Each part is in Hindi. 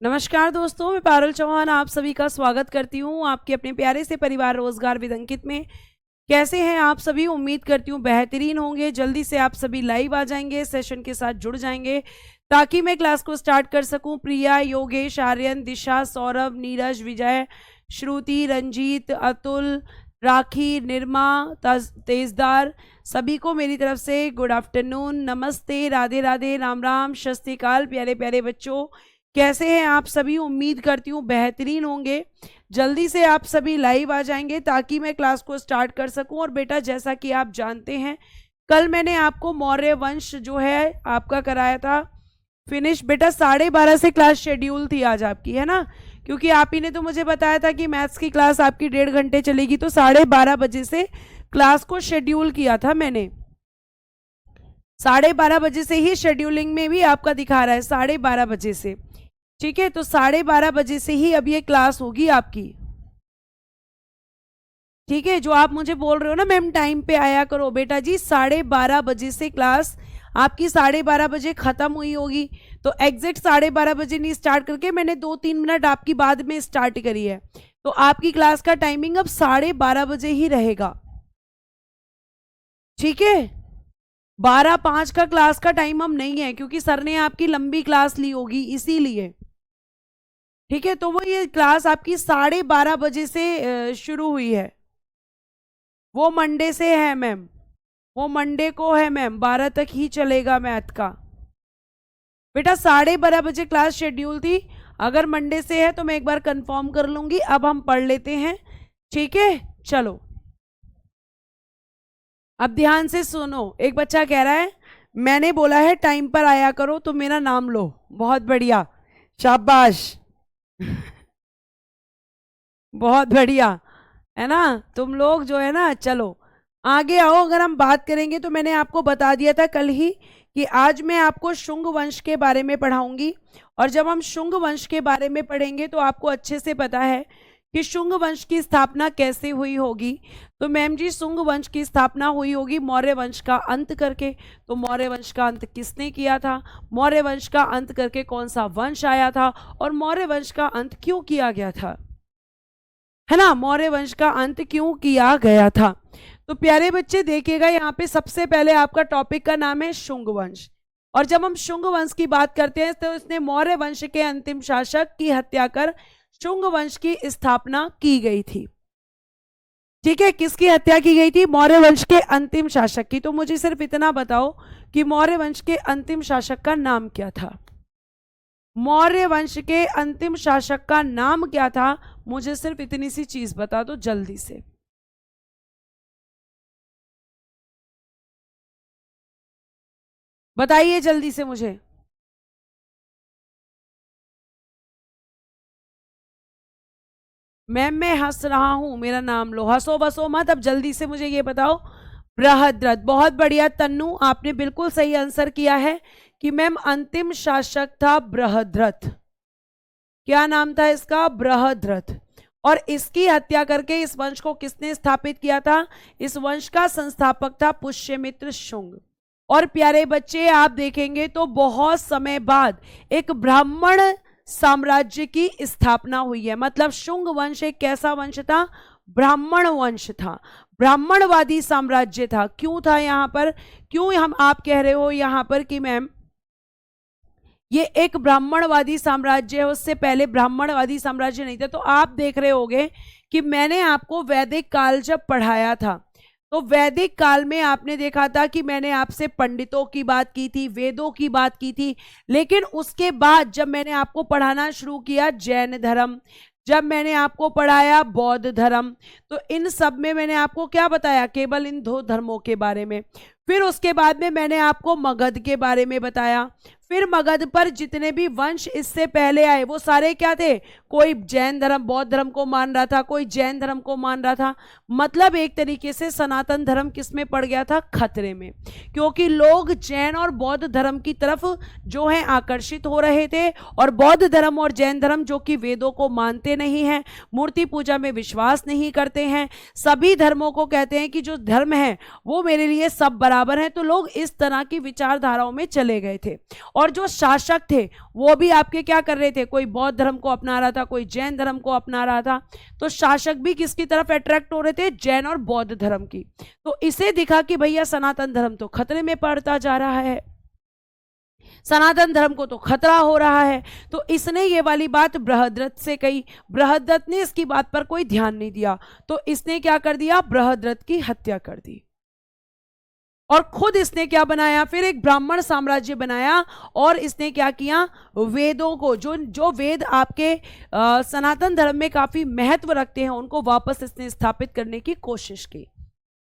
नमस्कार दोस्तों, मैं पारुल चौहान आप सभी का स्वागत करती हूँ आपके अपने प्यारे से परिवार रोजगार विद अंकित में। कैसे हैं आप सभी? उम्मीद करती हूँ बेहतरीन होंगे। जल्दी से आप सभी लाइव आ जाएंगे, सेशन के साथ जुड़ जाएंगे ताकि मैं क्लास को स्टार्ट कर सकूं। प्रिया, योगेश, आर्यन, दिशा, सौरभ, नीरज, विजय, श्रुति, रंजीत, अतुल, राखी, निर्मा, तेजदार, सभी को मेरी तरफ से गुड आफ्टरनून, नमस्ते, राधे राधे, राम राम, सत श्री अकाल। प्यारे प्यारे बच्चों, कैसे हैं आप सभी? उम्मीद करती हूँ बेहतरीन होंगे। जल्दी से आप सभी लाइव आ जाएंगे ताकि मैं क्लास को स्टार्ट कर सकूं। और बेटा, जैसा कि आप जानते हैं, कल मैंने आपको मौर्य वंश जो है आपका कराया था फिनिश। बेटा 12:30 से क्लास शेड्यूल थी आज आपकी, है ना? क्योंकि आप ही ने तो मुझे बताया था कि मैथ्स की क्लास आपकी 1.5 घंटे चलेगी, तो 12:30 बजे से क्लास को शेड्यूल किया था मैंने। 12:30 बजे से ही शेड्यूलिंग में भी आपका दिखा रहा है 12:30 बजे से। ठीक है, तो 12:30 बजे से ही अब ये क्लास होगी आपकी। ठीक है, जो आप मुझे बोल रहे हो ना मैम टाइम पे आया करो, बेटा जी 12:30 बजे से क्लास आपकी 12:30 बजे खत्म हुई होगी। तो एग्जैक्ट 12:30 बजे नहीं स्टार्ट करके मैंने 2-3 मिनट आपकी बाद में स्टार्ट करी है। तो आपकी क्लास का टाइमिंग अब 12:30 बजे ही रहेगा। ठीक है, 12:05 का क्लास का टाइम हम नहीं है, क्योंकि सर ने आपकी लंबी क्लास ली होगी इसीलिए। ठीक है, तो वो ये क्लास आपकी 12:30 बजे से शुरू हुई है। वो मंडे से है मैम, वो मंडे को है मैम, 12 तक ही चलेगा मैथ का। बेटा 12:30 बजे क्लास शेड्यूल थी। अगर मंडे से है तो मैं एक बार कंफर्म कर लूंगी। अब हम पढ़ लेते हैं, ठीक है? चलो अब ध्यान से सुनो। एक बच्चा कह रहा है मैंने बोला है टाइम पर आया करो तो मेरा नाम लो। बहुत बढ़िया, शाबाश बहुत बढ़िया, है ना? तुम लोग जो है ना, चलो आगे आओ। अगर हम बात करेंगे तो मैंने आपको बता दिया था कल ही कि आज मैं आपको शुंग वंश के बारे में पढ़ाऊंगी। और जब हम शुंग वंश के बारे में पढ़ेंगे तो आपको अच्छे से पता है कि शुंग वंश की स्थापना कैसे हुई होगी। तो मैम जी, शुंग वंश की स्थापना हुई होगी मौर्य वंश का अंत करके। तो मौर्य वंश का अंत किसने किया था? मौर्य वंश का अंत करके कौन सा वंश आया था? और मौर्य वंश का अंत क्यों किया गया था, है ना? मौर्य वंश का अंत क्यों किया गया था? तो प्यारे बच्चे देखिएगा, यहाँ पे सबसे पहले आपका टॉपिक का नाम है शुंग वंश। और जब हम शुंग वंश की बात करते हैं तो इसने मौर्य वंश के अंतिम शासक की हत्या कर शुंग वंश की स्थापना की गई थी। ठीक है, किसकी हत्या की गई थी? मौर्य वंश के अंतिम शासक की। तो मुझे सिर्फ इतना बताओ कि मौर्य वंश के अंतिम शासक का नाम क्या था? मौर्य वंश के अंतिम शासक का नाम क्या था? मुझे सिर्फ इतनी सी चीज बता दो जल्दी से। बताइए जल्दी से मुझे। मैम मैं हंस रहा हूं, मेरा नाम लो, हंसो बसो मत। अब जल्दी से मुझे ये बताओ। बृहद्रथ। बहुत बढ़िया तन्नू, आपने बिल्कुल सही आंसर किया है कि मैम अंतिम शासक था बृहद्रथ। क्या नाम था इसका? बृहद्रथ। और इसकी हत्या करके इस वंश को किसने स्थापित किया था? इस वंश का संस्थापक था पुष्यमित्र शुंग। और प्यारे बच्चे आप देखेंगे तो बहुत समय बाद एक ब्राह्मण साम्राज्य की स्थापना हुई है। मतलब शुंग वंश एक कैसा वंश था? ब्राह्मण वंश था, ब्राह्मणवादी साम्राज्य था। क्यों था यहाँ पर? क्यों हम आप कह रहे हो यहाँ पर कि मैम ये एक ब्राह्मणवादी साम्राज्य है, उससे पहले ब्राह्मणवादी साम्राज्य नहीं था? तो आप देख रहे होंगे कि मैंने आपको वैदिक काल जब पढ़ाया था तो वैदिक काल में आपने देखा था कि मैंने आपसे पंडितों की बात की थी, वेदों की बात की थी। लेकिन उसके बाद जब मैंने आपको पढ़ाना शुरू किया जैन धर्म, जब मैंने आपको पढ़ाया बौद्ध धर्म, तो इन सब में मैंने आपको क्या बताया? केवल इन 2 धर्मों के बारे में। फिर उसके बाद में मैंने आपको मगध के बारे में बताया। फिर मगध पर जितने भी वंश इससे पहले आए वो सारे क्या थे? कोई जैन धर्म बौद्ध धर्म को मान रहा था, कोई जैन धर्म को मान रहा था। मतलब एक तरीके से सनातन धर्म किस में पड़ गया था? खतरे में। क्योंकि लोग जैन और बौद्ध धर्म की तरफ जो है आकर्षित हो रहे थे। और बौद्ध धर्म और जैन धर्म जो कि वेदों को मानते नहीं हैं, मूर्ति पूजा में विश्वास नहीं करते हैं, सभी धर्मों को कहते हैं कि जो धर्म है वो मेरे लिए सब बराबर है, तो लोग इस तरह की विचारधाराओं में चले गए थे। और जो शासक थे वो भी आपके क्या कर रहे थे, कोई बौद्ध धर्म को अपना रहा था, कोई जैन धर्म को अपना रहा था। तो शासक भी किसकी तरफ अट्रैक्ट हो रहे थे, जैन और बौद्ध धर्म की। तो इसे दिखा कि भैया सनातन धर्म तो खतरे में पड़ता जा रहा है, सनातन धर्म को तो खतरा हो रहा है। तो इसने ये वाली बात बृहद्रथ से कही। बृहद्रथ ने इसकी बात पर कोई ध्यान नहीं दिया, तो इसने क्या कर दिया, बृहद्रथ की हत्या कर दी। और खुद इसने क्या बनाया, फिर एक ब्राह्मण साम्राज्य बनाया। और इसने क्या किया, वेदों को, जो वेद आपके सनातन धर्म में काफी महत्व रखते हैं, उनको वापस इसने स्थापित करने की कोशिश की।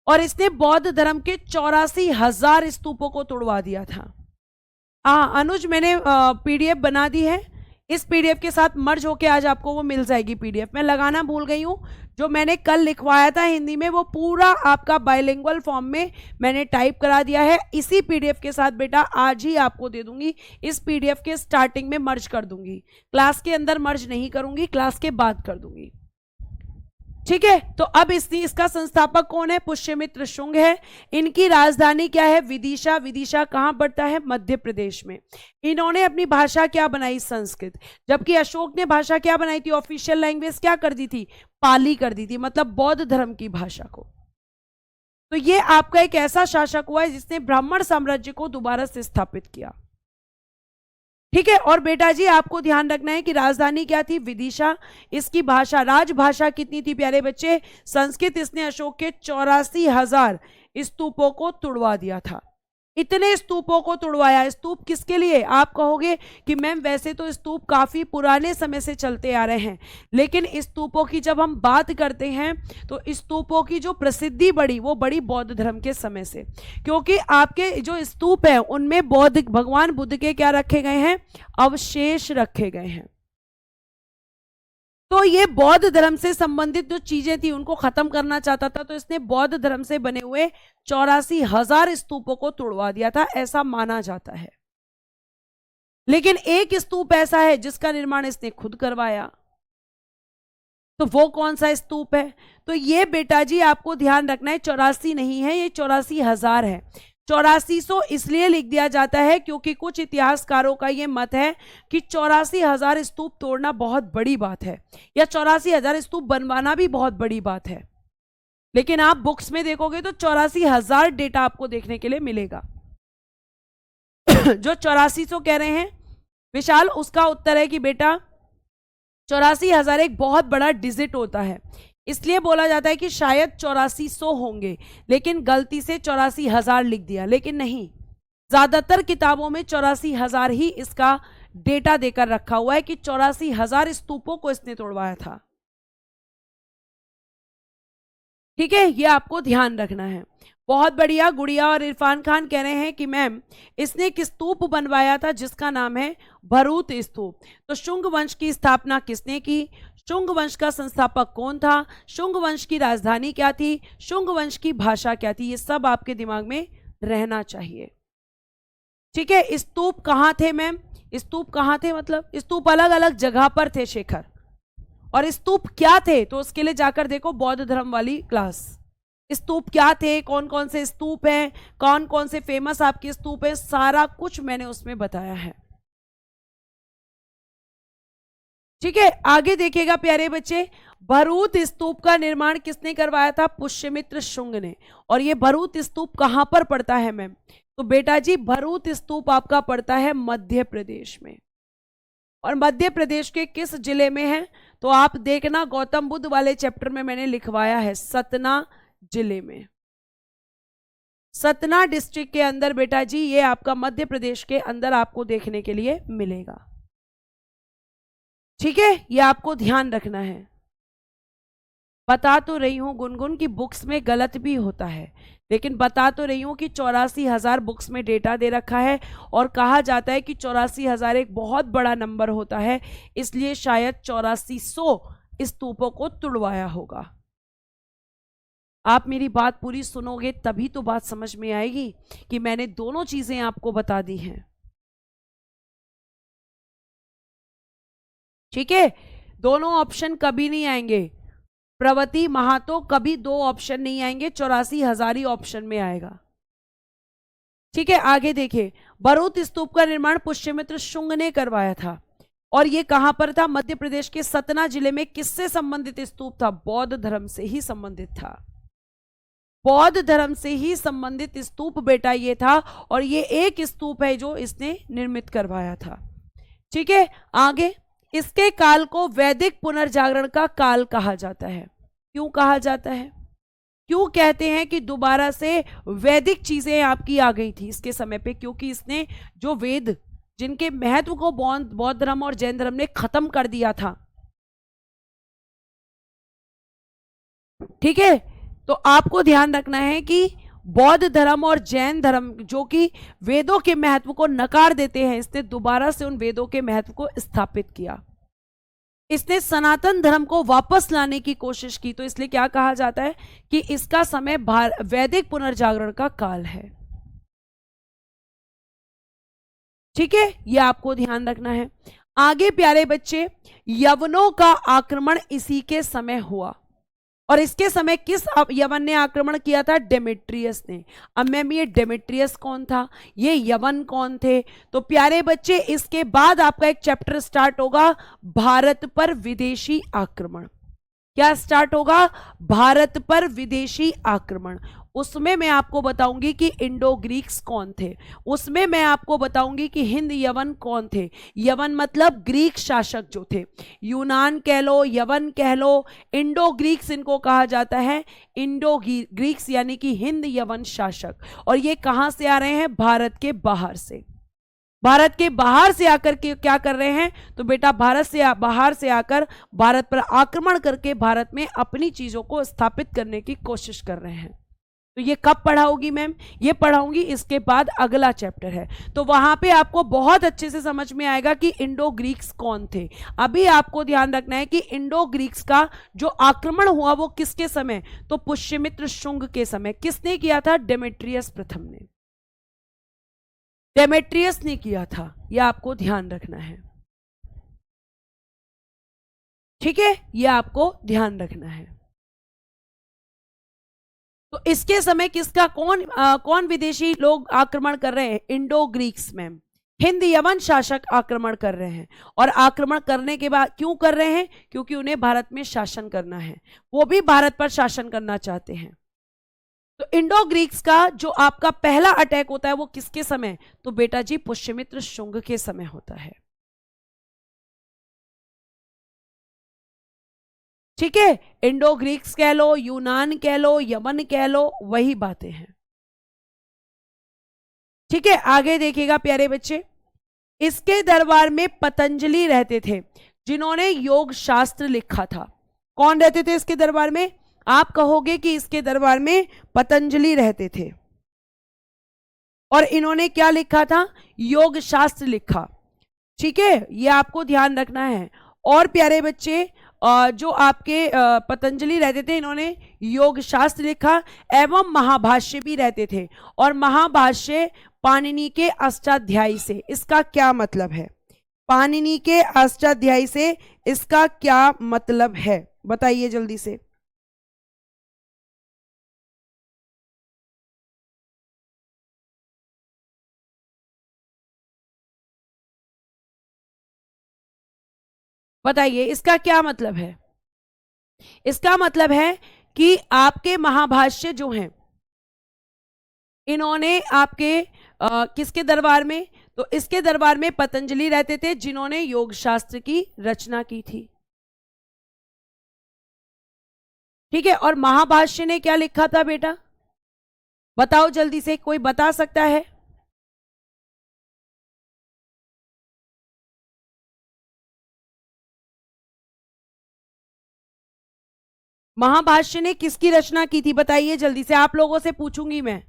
और इसने बौद्ध धर्म के 84,000 स्तूपों को तोड़वा दिया था। अनुज, मैंने पीडीएफ बना दी है, इस पीडीएफ के साथ मर्ज होके आज आपको वो मिल जाएगी पीडीएफ। मैं लगाना भूल गई हूँ, जो मैंने कल लिखवाया था हिंदी में वो पूरा आपका बाइलिंगुअल फॉर्म में मैंने टाइप करा दिया है। इसी पीडीएफ के साथ बेटा आज ही आपको दे दूंगी, इस पीडीएफ के स्टार्टिंग में मर्ज कर दूंगी, क्लास के अंदर मर्ज नहीं करूंगी, क्लास के बाद कर दूंगी, ठीक है। तो अब इसका संस्थापक कौन है, पुष्यमित्र शुंग है। इनकी राजधानी क्या है, विदिशा। विदिशा कहां पड़ता है, मध्य प्रदेश में। इन्होंने अपनी भाषा क्या बनाई, संस्कृत। जबकि अशोक ने भाषा क्या बनाई थी, ऑफिशियल लैंग्वेज क्या कर दी थी, पाली कर दी थी, मतलब बौद्ध धर्म की भाषा को। तो ये आपका एक ऐसा शासक हुआ है जिसने ब्राह्मण साम्राज्य को दोबारा से स्थापित किया, ठीक है। और बेटा जी आपको ध्यान रखना है कि राजधानी क्या थी, विदिशा। इसकी भाषा, राजभाषा कितनी थी प्यारे बच्चे, संस्कृत। इसने अशोक के 84,000 स्तूपों को तुड़वा दिया था। इतने स्तूपों को तुड़वाया। स्तूप किसके लिए, आप कहोगे कि मैम वैसे तो स्तूप काफी पुराने समय से चलते आ रहे हैं, लेकिन स्तूपों की जब हम बात करते हैं तो स्तूपों की जो प्रसिद्धि बढ़ी वो बड़ी बौद्ध धर्म के समय से, क्योंकि आपके जो स्तूप है उनमें बौद्ध, भगवान बुद्ध के क्या रखे गए हैं, अवशेष रखे गए हैं। तो ये बौद्ध धर्म से संबंधित जो चीजें थी उनको खत्म करना चाहता था, तो इसने बौद्ध धर्म से बने हुए 84,000 स्तूपों को तोड़वा दिया था, ऐसा माना जाता है। लेकिन एक स्तूप ऐसा है जिसका निर्माण इसने खुद करवाया, तो वो कौन सा स्तूप है, तो ये बेटा जी आपको ध्यान रखना है, 84 नहीं है, ये 84,000 है। 8400 इसलिए लिख दिया जाता है क्योंकि कुछ इतिहासकारों का यह मत है कि 84,000 स्तूप तोड़ना बहुत बड़ी बात है, या 84,000 स्तूप बनवाना भी बहुत बड़ी बात है। लेकिन आप बुक्स में देखोगे तो 84,000 डेटा आपको देखने के लिए मिलेगा। जो 8400 कह रहे हैं विशाल, उसका उत्तर है कि बेटा 84,000 एक बहुत बड़ा डिजिट होता है, इसलिए बोला जाता है कि शायद 8400 होंगे, लेकिन गलती से 84,000 लिख दिया। लेकिन नहीं, ज्यादातर किताबों में 84,000 ही इसका डेटा देकर रखा हुआ है कि 84,000 स्तूपों को इसने तोड़वाया था, ठीक है। ये आपको ध्यान रखना है। बहुत बढ़िया। गुड़िया और इरफान खान कह रहे हैं कि मैम इसने एक स्तूप बनवाया था जिसका नाम है भरूत स्तूप। तो शुंग वंश की स्थापना किसने की, शुंग वंश का संस्थापक कौन था, शुंग वंश की राजधानी क्या थी, शुंग वंश की भाषा क्या थी, ये सब आपके दिमाग में रहना चाहिए, ठीक है। स्तूप कहाँ थे मैम, स्तूप कहाँ थे, मतलब स्तूप अलग अलग जगह पर थे शेखर। और स्तूप क्या थे, तो उसके लिए जाकर देखो बौद्ध धर्म वाली क्लास। स्तूप क्या थे, कौन कौन से स्तूप हैं, कौन कौन से फेमस आपके स्तूप हैं, सारा कुछ मैंने उसमें बताया है, ठीक है। आगे देखिएगा प्यारे बच्चे, भरूत स्तूप का निर्माण किसने करवाया था, पुष्यमित्र शुंग ने। और ये भरूत स्तूप कहां पर पड़ता है मैम, तो बेटा जी भरूत स्तूप आपका पड़ता है मध्य प्रदेश में। और मध्य प्रदेश के किस जिले में है, तो आप देखना गौतम बुद्ध वाले चैप्टर में मैंने लिखवाया है, सतना जिले में, सतना डिस्ट्रिक्ट के अंदर बेटा जी ये आपका मध्य प्रदेश के अंदर आपको देखने के लिए मिलेगा, ठीक है। ये आपको ध्यान रखना है। बता तो रही हूं गुनगुन की बुक्स में गलत भी होता है, लेकिन बता तो रही हूं कि 84,000 बुक्स में डेटा दे रखा है और कहा जाता है कि 84,000 एक बहुत बड़ा नंबर होता है, इसलिए शायद 8400 स्तूपों को तुड़वाया होगा। आप मेरी बात पूरी सुनोगे तभी तो बात समझ में आएगी कि मैंने दोनों चीजें आपको बता दी हैं, ठीक है। दोनों ऑप्शन कभी नहीं आएंगे, प्रवती महातो कभी दो ऑप्शन नहीं आएंगे, 84,000 ही ऑप्शन में आएगा, ठीक है, आगे देखिए, भरूच स्तूप का निर्माण पुष्यमित्र शुंग ने करवाया था और ये कहां पर था? मध्य प्रदेश के सतना जिले में। किससे संबंधित स्तूप था? बौद्ध धर्म से ही संबंधित था, बौद्ध धर्म से ही संबंधित स्तूप बेटा ये था, और ये एक स्तूप है जो इसने निर्मित करवाया था। ठीक है, आगे, इसके काल को वैदिक पुनर्जागरण का काल कहा जाता है। क्यों कहा जाता है? क्यों कहते हैं कि दोबारा से वैदिक चीजें आपकी आ गई थी इसके समय पे? क्योंकि इसने जो वेद, जिनके महत्व को बौद्ध धर्म और जैन धर्म ने खत्म कर दिया था, ठीक है, तो आपको ध्यान रखना है कि बौद्ध धर्म और जैन धर्म जो कि वेदों के महत्व को नकार देते हैं, इसने दोबारा से उन वेदों के महत्व को स्थापित किया। इसने सनातन धर्म को वापस लाने की कोशिश की, तो इसलिए क्या कहा जाता है कि इसका समय वैदिक पुनर्जागरण का काल है। ठीक है, यह आपको ध्यान रखना है। आगे प्यारे बच्चे, यवनों का आक्रमण इसी के समय हुआ, और इसके समय किस यवन ने आक्रमण किया था? डेमेट्रियस ने। अब मैम ये डेमेट्रियस कौन था, ये यवन कौन थे? तो प्यारे बच्चे, इसके बाद आपका एक चैप्टर स्टार्ट होगा, भारत पर विदेशी आक्रमण। क्या स्टार्ट होगा? भारत पर विदेशी आक्रमण। उसमें मैं आपको बताऊंगी कि इंडो ग्रीक्स कौन थे, उसमें मैं आपको बताऊंगी कि हिंद यवन कौन थे। यवन मतलब ग्रीक शासक जो थे, यूनान कह लो, यवन कह लो, इंडो ग्रीक्स इनको कहा जाता है। इंडो ग्रीक्स यानी कि हिंद यवन शासक। और ये कहां से आ रहे हैं? भारत के बाहर से। भारत के बाहर से आकर के क्या कर रहे हैं? तो बेटा भारत से बाहर से आकर भारत पर आक्रमण करके भारत में अपनी चीजों को स्थापित करने की कोशिश कर रहे हैं। तो ये कब पढ़ाऊंगी मैम? ये पढ़ाऊंगी इसके बाद, अगला चैप्टर है, तो वहां पे आपको बहुत अच्छे से समझ में आएगा कि इंडो ग्रीक्स कौन थे। अभी आपको ध्यान रखना है कि इंडो ग्रीक्स का जो आक्रमण हुआ वो किसके समय? तो पुष्यमित्र शुंग के समय। किसने किया था? डेमेट्रियस प्रथम ने, डेमेट्रियस ने किया था, यह आपको ध्यान रखना है। ठीक है, यह आपको ध्यान रखना है। तो इसके समय किसका कौन विदेशी लोग आक्रमण कर रहे हैं? इंडो ग्रीक्स मैम, हिंद यवन शासक आक्रमण कर रहे हैं। और आक्रमण करने के बाद क्यों कर रहे हैं? क्योंकि उन्हें भारत में शासन करना है, वो भी भारत पर शासन करना चाहते हैं। तो इंडो ग्रीक्स का जो आपका पहला अटैक होता है वो किसके समय? तो बेटा जी पुष्यमित्र शुंग के समय होता है। ठीक है, इंडो ग्रीक्स कह लो, यूनान कह लो, यमन कह लो, वही बातें हैं। ठीक है, आगे देखिएगा प्यारे बच्चे, इसके दरबार में पतंजलि रहते थे जिन्होंने योग शास्त्र लिखा था। कौन रहते थे इसके दरबार में? आप कहोगे कि इसके दरबार में पतंजलि रहते थे, और इन्होंने क्या लिखा था? योग शास्त्र लिखा। ठीक है, ये आपको ध्यान रखना है। और प्यारे बच्चे, जो आपके पतंजलि रहते थे, इन्होंने योग शास्त्र लिखा एवं महाभाष्य भी रहते थे। और महाभाष्य पाणिनि के अष्टाध्यायी से, इसका क्या मतलब है? पाणिनि के अष्टाध्यायी से इसका क्या मतलब है? बताइए जल्दी से। बताइए इसका क्या मतलब है? इसका मतलब है कि आपके महाभाष्य जो हैं, इन्होंने आपके किसके दरबार में? तो इसके दरबार में पतंजलि रहते थे जिन्होंने योग शास्त्र की रचना की थी। ठीक है, और महाभाष्य ने क्या लिखा था बेटा? बताओ जल्दी से, कोई बता सकता है? महाभाष्य ने किसकी रचना की थी? बताइए जल्दी से, आप लोगों से पूछूंगी मैं।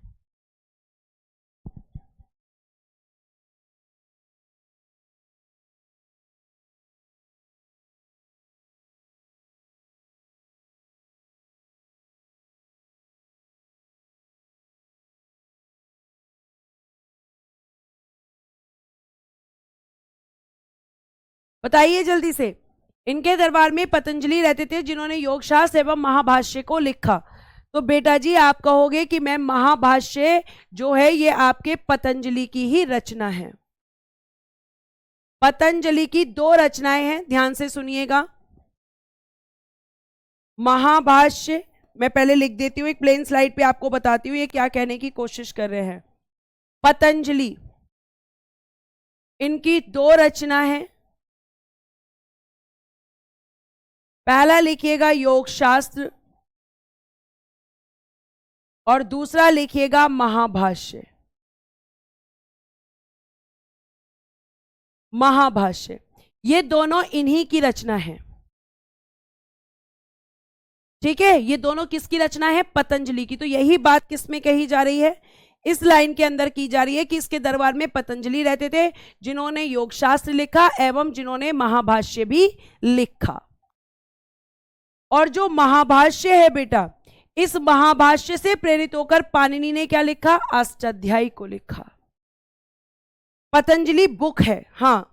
बताइए जल्दी से। इनके दरबार में पतंजलि रहते थे जिन्होंने योग शास्त्र एवं महाभाष्य को लिखा। तो बेटा जी आप कहोगे कि मैम महाभाष्य जो है ये आपके पतंजलि की ही रचना है। पतंजलि की 2 रचनाएं हैं, ध्यान से सुनिएगा। महाभाष्य मैं पहले लिख देती हूं, एक प्लेन स्लाइड पे आपको बताती हूं ये क्या कहने की कोशिश कर रहे हैं। पतंजलि, इनकी 2 रचना है। पहला लिखिएगा योग शास्त्र और दूसरा लिखिएगा महाभाष्य। महाभाष्य ये दोनों इन्हीं की रचना है। ठीक है, ये दोनों किसकी रचना है? पतंजलि की। तो यही बात किस में कही जा रही है? इस लाइन के अंदर की जा रही है कि इसके दरबार में पतंजलि रहते थे जिन्होंने योग शास्त्र लिखा एवं जिन्होंने महाभाष्य भी लिखा। और जो महाभाष्य है बेटा, इस महाभाष्य से प्रेरित होकर पाणिनि ने क्या लिखा? अष्टाध्यायी को लिखा। पतंजलि बुक है, हां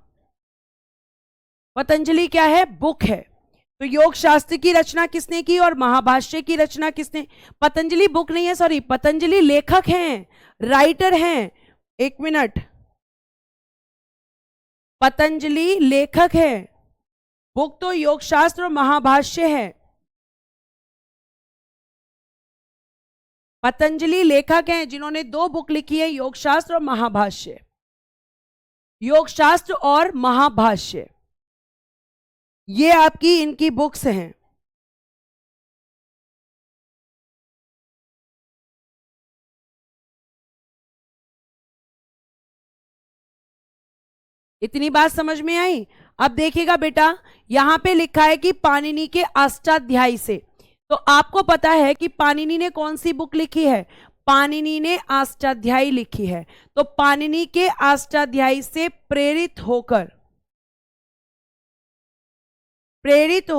पतंजलि क्या है? बुक है। तो योग शास्त्र की रचना किसने की और महाभाष्य की रचना किसने? पतंजलि बुक नहीं है, सॉरी, पतंजलि लेखक हैं, राइटर हैं। एक मिनट, पतंजलि लेखक है, बुक तो योग शास्त्र और महाभाष्य है। पतंजलि लेखक हैं जिन्होंने 2 बुक लिखी है, योग शास्त्र और महाभाष्य। योग शास्त्र और महाभाष्य ये आपकी इनकी बुक्स हैं। इतनी बात समझ में आई? अब देखिएगा बेटा, यहां पे लिखा है कि पाणिनि के अष्टाध्यायी से। तो आपको पता है कि पाणिनि ने कौन सी बुक लिखी है? पाणिनि ने अष्टाध्यायी लिखी है। तो पाणिनि के अष्टाध्यायी से प्रेरित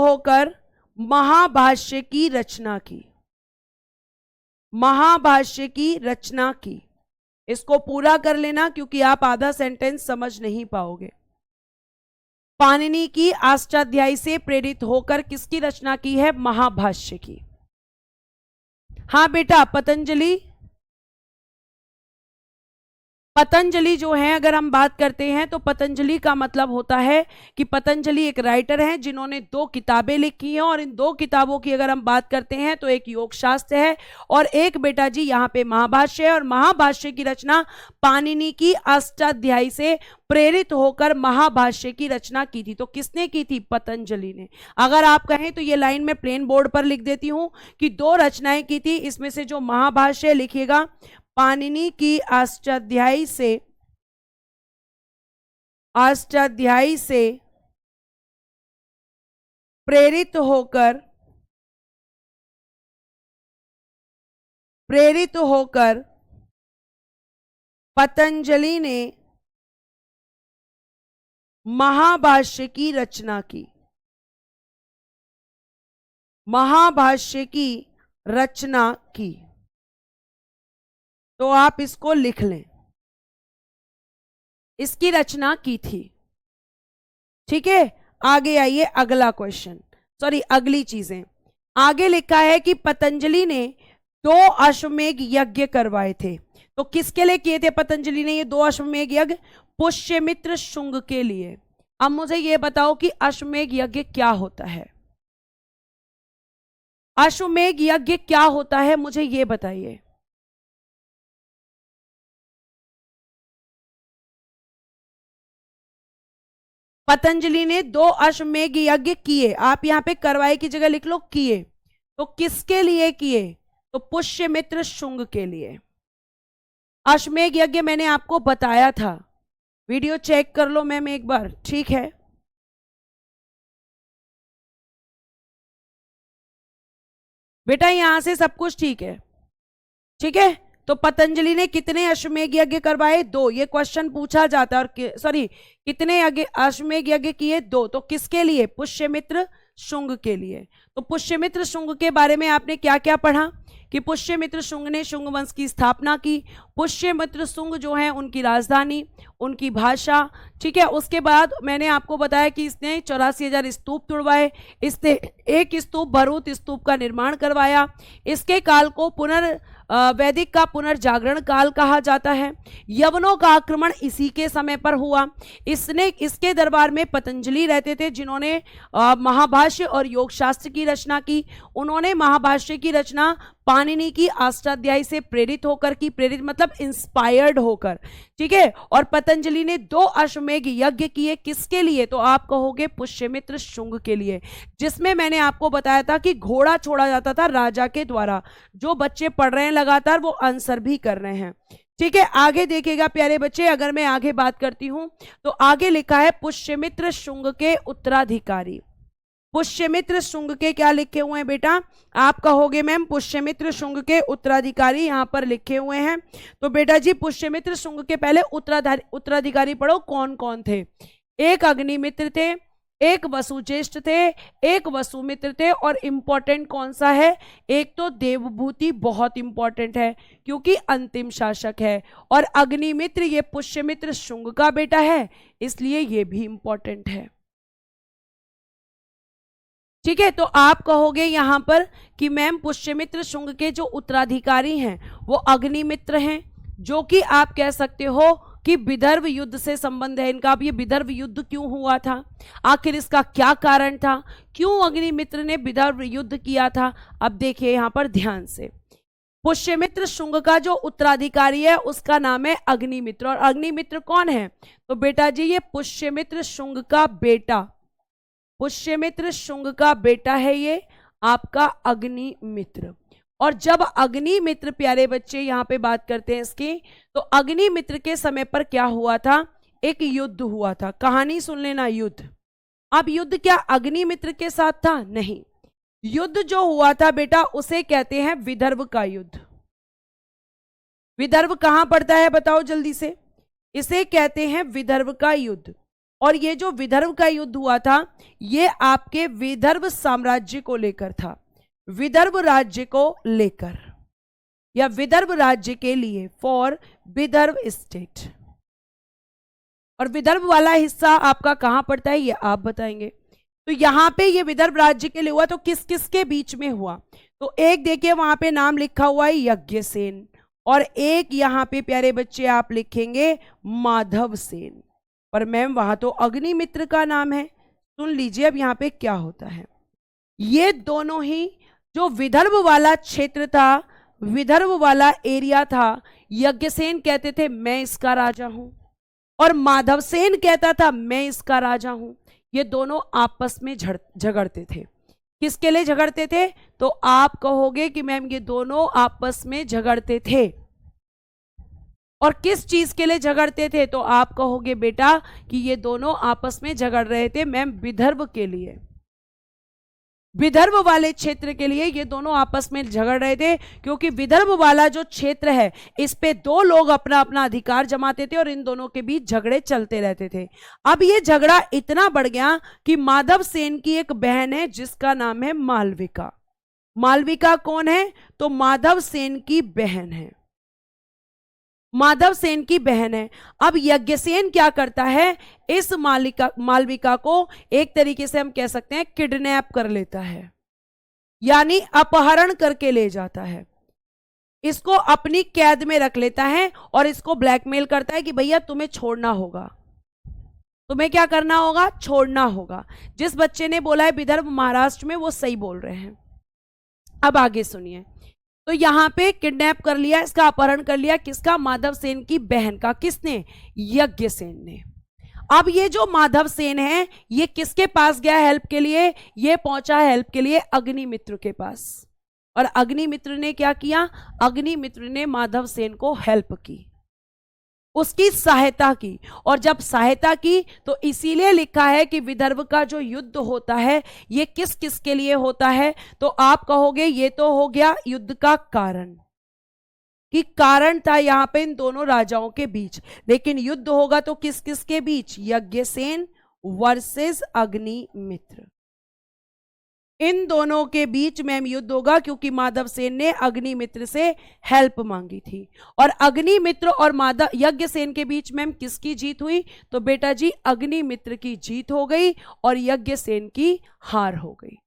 होकर महाभाष्य की रचना की। महाभाष्य की रचना की। इसको पूरा कर लेना क्योंकि आप आधा सेंटेंस समझ नहीं पाओगे। पाणिनि की अष्टाध्यायी से प्रेरित होकर किसकी रचना की है? महाभाष्य की। हां बेटा, पतंजलि जो है, अगर हम बात करते हैं तो पतंजलि का मतलब होता है कि पतंजलि एक राइटर हैं जिन्होंने 2 किताबें लिखी हैं। और इन 2 किताबों की अगर हम बात करते हैं तो एक योग शास्त्र है और एक बेटा जी यहाँ पे महाभाष्य है। और महाभाष्य की रचना पाणिनि की अष्टाध्यायी से प्रेरित होकर महाभाष्य की रचना की थी। तो किसने की थी? पतंजलि ने। अगर आप कहें तो ये लाइन मैं प्लेन बोर्ड पर लिख देती हूं कि 2 रचनाएं की थी, इसमें से जो महाभाष्य लिखिएगा पाणिनि की अष्टाध्यायी से प्रेरित होकर पतंजलि ने महाभाष्य की रचना की। महाभाष्य की रचना की। तो आप इसको लिख लें, इसकी रचना की थी। ठीक है, आगे आइए, अगला क्वेश्चन, सॉरी अगली चीजें। आगे लिखा है कि पतंजलि ने 2 अश्वमेध यज्ञ करवाए थे। तो किसके लिए किए थे पतंजलि ने ये 2 अश्वमेध यज्ञ? पुष्यमित्र शुंग के लिए। अब मुझे ये बताओ कि अश्वमेध यज्ञ क्या होता है? अश्वमेध यज्ञ क्या होता है, मुझे ये बताइए। पतंजलि ने 2 अश्वमेध यज्ञ किए, आप यहां पे करवाए की जगह लिख लो किए। तो किसके लिए किए? तो पुष्यमित्र शुंग के लिए। अश्वमेध यज्ञ मैंने आपको बताया था, वीडियो चेक कर लो मैम एक बार, ठीक है। बेटा यहां से सब कुछ ठीक है, ठीक है। तो पतंजलि ने कितने अश्वमेध यज्ञ करवाए? 2। ये क्वेश्चन पूछा जाता है। और सॉरी, कितने अश्वमेध यज्ञ किए? 2। तो किसके लिए? पुष्यमित्र शुंग के लिए। तो पुष्यमित्र शुंग के बारे में आपने क्या क्या पढ़ा कि पुष्यमित्र शुंग ने शुंग वंश की स्थापना की। पुष्यमित्र शुंग जो है उनकी राजधानी, उनकी भाषा, ठीक है। उसके बाद मैंने आपको बताया कि इसने 84,000 स्तूप तुड़वाए, इसने एक स्तूप भरूत स्तूप का निर्माण करवाया। इसके काल को वैदिक का पुनर्जागरण काल कहा जाता है। यवनों का आक्रमण इसी के समय पर हुआ। इसके दरबार में पतंजलि रहते थे, जिन्होंने महाभाष्य और योग शास्त्र की रचना की। उन्होंने महाभाष्य की रचना पाणिनि की अष्टाध्यायी से प्रेरित होकर की, प्रेरित मतलब इंस्पायर्ड होकर, ठीक है। और पतंजलि ने 2 अश्वमेघ यज्ञ किए, किसके लिए? तो आप कहोगे पुष्यमित्र शुंग के लिए, जिसमें मैंने आपको बताया था कि घोड़ा छोड़ा जाता था राजा के द्वारा। जो बच्चे पढ़ रहे हैं लगातार वो आंसर भी कर रहे हैं, ठीक है। आगे देखिएगा प्यारे बच्चे, अगर मैं आगे बात करती हूं तो आगे लिखा है पुष्यमित्र शुंग के उत्तराधिकारी। पुष्यमित्र शुंग के क्या लिखे हुए हैं बेटा? आप कहोगे मैम पुष्यमित्र शुंग के उत्तराधिकारी यहां पर लिखे हुए हैं। तो बेटा जी पुष्यमित्र शुंग के पहले उत्तराधिकारी पढ़ो कौन कौन थे। एक अग्निमित्र थे, एक वसुज्येष्ठ थे, एक वसुमित्र थे, और इंपॉर्टेंट कौन सा है? एक तो देवभूति, बहुत इंपॉर्टेंट है क्योंकि अंतिम शासक है। और अग्निमित्र ये पुष्यमित्र शुंग का बेटा है, इसलिए ये भी इंपॉर्टेंट है, ठीक है। तो आप कहोगे यहां पर कि मैम पुष्यमित्र शुंग के जो उत्तराधिकारी हैं वो अग्निमित्र हैं, जो कि आप कह सकते हो कि विदर्भ युद्ध से संबंध है इनका। अब ये विदर्भ युद्ध क्यों हुआ था, आखिर इसका क्या कारण था, क्यों अग्निमित्र ने विदर्भ युद्ध किया था? अब देखिए यहां पर ध्यान से, पुष्यमित्र शुंग का जो उत्तराधिकारी है उसका नाम है अग्निमित्र। और अग्निमित्र कौन है? तो बेटा जी ये पुष्यमित्र शुंग का बेटा, पुष्यमित्र शुंग का बेटा है ये आपका अग्निमित्र। और जब अग्निमित्र प्यारे बच्चे यहां पे बात करते हैं इसकी, तो अग्निमित्र के समय पर क्या हुआ था? एक युद्ध हुआ था। कहानी सुन लेना, युद्ध। अब युद्ध क्या अग्निमित्र के साथ था? नहीं, युद्ध जो हुआ था बेटा उसे कहते हैं विदर्भ का युद्ध। विदर्भ कहां पड़ता है बताओ जल्दी से? इसे कहते हैं विदर्भ का युद्ध। और ये जो विदर्भ का युद्ध हुआ था ये आपके विदर्भ साम्राज्य को लेकर था, विदर्भ राज्य को लेकर, या विदर्भ राज्य के लिए, फॉर विदर्भ स्टेट। और विदर्भ वाला हिस्सा आपका कहां पड़ता है ये आप बताएंगे। तो यहां पे ये विदर्भ राज्य के लिए हुआ, तो किस किस के बीच में हुआ? तो एक देखिए वहां पे नाम लिखा हुआ है यज्ञसेन, और एक यहां पे प्यारे बच्चे आप लिखेंगे माधव सेन। पर मैम वहां तो अग्निमित्र का नाम है। सुन लीजिए अब यहां पे क्या होता है। ये दोनों ही जो विदर्भ वाला क्षेत्र था, विदर्भ वाला एरिया था, यज्ञसेन कहते थे मैं इसका राजा हूं, और माधवसेन कहता था मैं इसका राजा हूं। ये दोनों आपस में झगड़ते थे। किसके लिए झगड़ते थे? तो आप कहोगे कि मैम ये दोनों आपस में झगड़ते थे। और किस चीज के लिए झगड़ते थे? तो आप कहोगे बेटा कि ये दोनों आपस में झगड़ रहे थे मैम विदर्भ के लिए, विदर्भ वाले क्षेत्र के लिए ये दोनों आपस में झगड़ रहे थे, क्योंकि विदर्भ वाला जो क्षेत्र है इस पे 2 लोग अपना अपना अधिकार जमाते थे और इन दोनों के बीच झगड़े चलते रहते थे। अब ये झगड़ा इतना बढ़ गया कि माधव सेन की एक बहन है जिसका नाम है मालविका। मालविका कौन है? तो माधव सेन की बहन है, माधव सेन की बहन है। अब यज्ञसेन क्या करता है? इस मालविका को एक तरीके से हम कह सकते हैं किडनैप कर लेता है, यानी अपहरण करके ले जाता है, इसको अपनी कैद में रख लेता है और इसको ब्लैकमेल करता है कि भैया तुम्हें छोड़ना होगा, तुम्हें क्या करना होगा? छोड़ना होगा। जिस बच्चे ने बोला है विदर्भ महाराष्ट्र में वो सही बोल रहे हैं। अब आगे सुनिए, तो यहां पे किडनैप कर लिया, इसका अपहरण कर लिया, किसका? माधव सेन की बहन का। किसने? यज्ञसेन ने। अब ये जो माधव सेन है ये किसके पास गया हेल्प के लिए? ये पहुंचा हेल्प के लिए अग्निमित्र के पास। और अग्निमित्र ने क्या किया? अग्निमित्र ने माधव सेन को हेल्प की, उसकी सहायता की। और जब सहायता की तो इसीलिए लिखा है कि विदर्भ का जो युद्ध होता है ये किस किस के लिए होता है? तो आप कहोगे ये तो हो गया युद्ध का कारण, कि कारण था यहां पे इन दोनों राजाओं के बीच, लेकिन युद्ध होगा तो किस किस के बीच? यज्ञसेन वर्सेस अग्निमित्र। इन दोनों के बीच मैम युद्ध होगा, क्योंकि माधव सेन ने अग्निमित्र से हेल्प मांगी थी। और अग्निमित्र और माधव यज्ञसेन के बीच मैम किसकी जीत हुई? तो बेटा जी अग्निमित्र की जीत हो गई और यज्ञसेन की हार हो गई।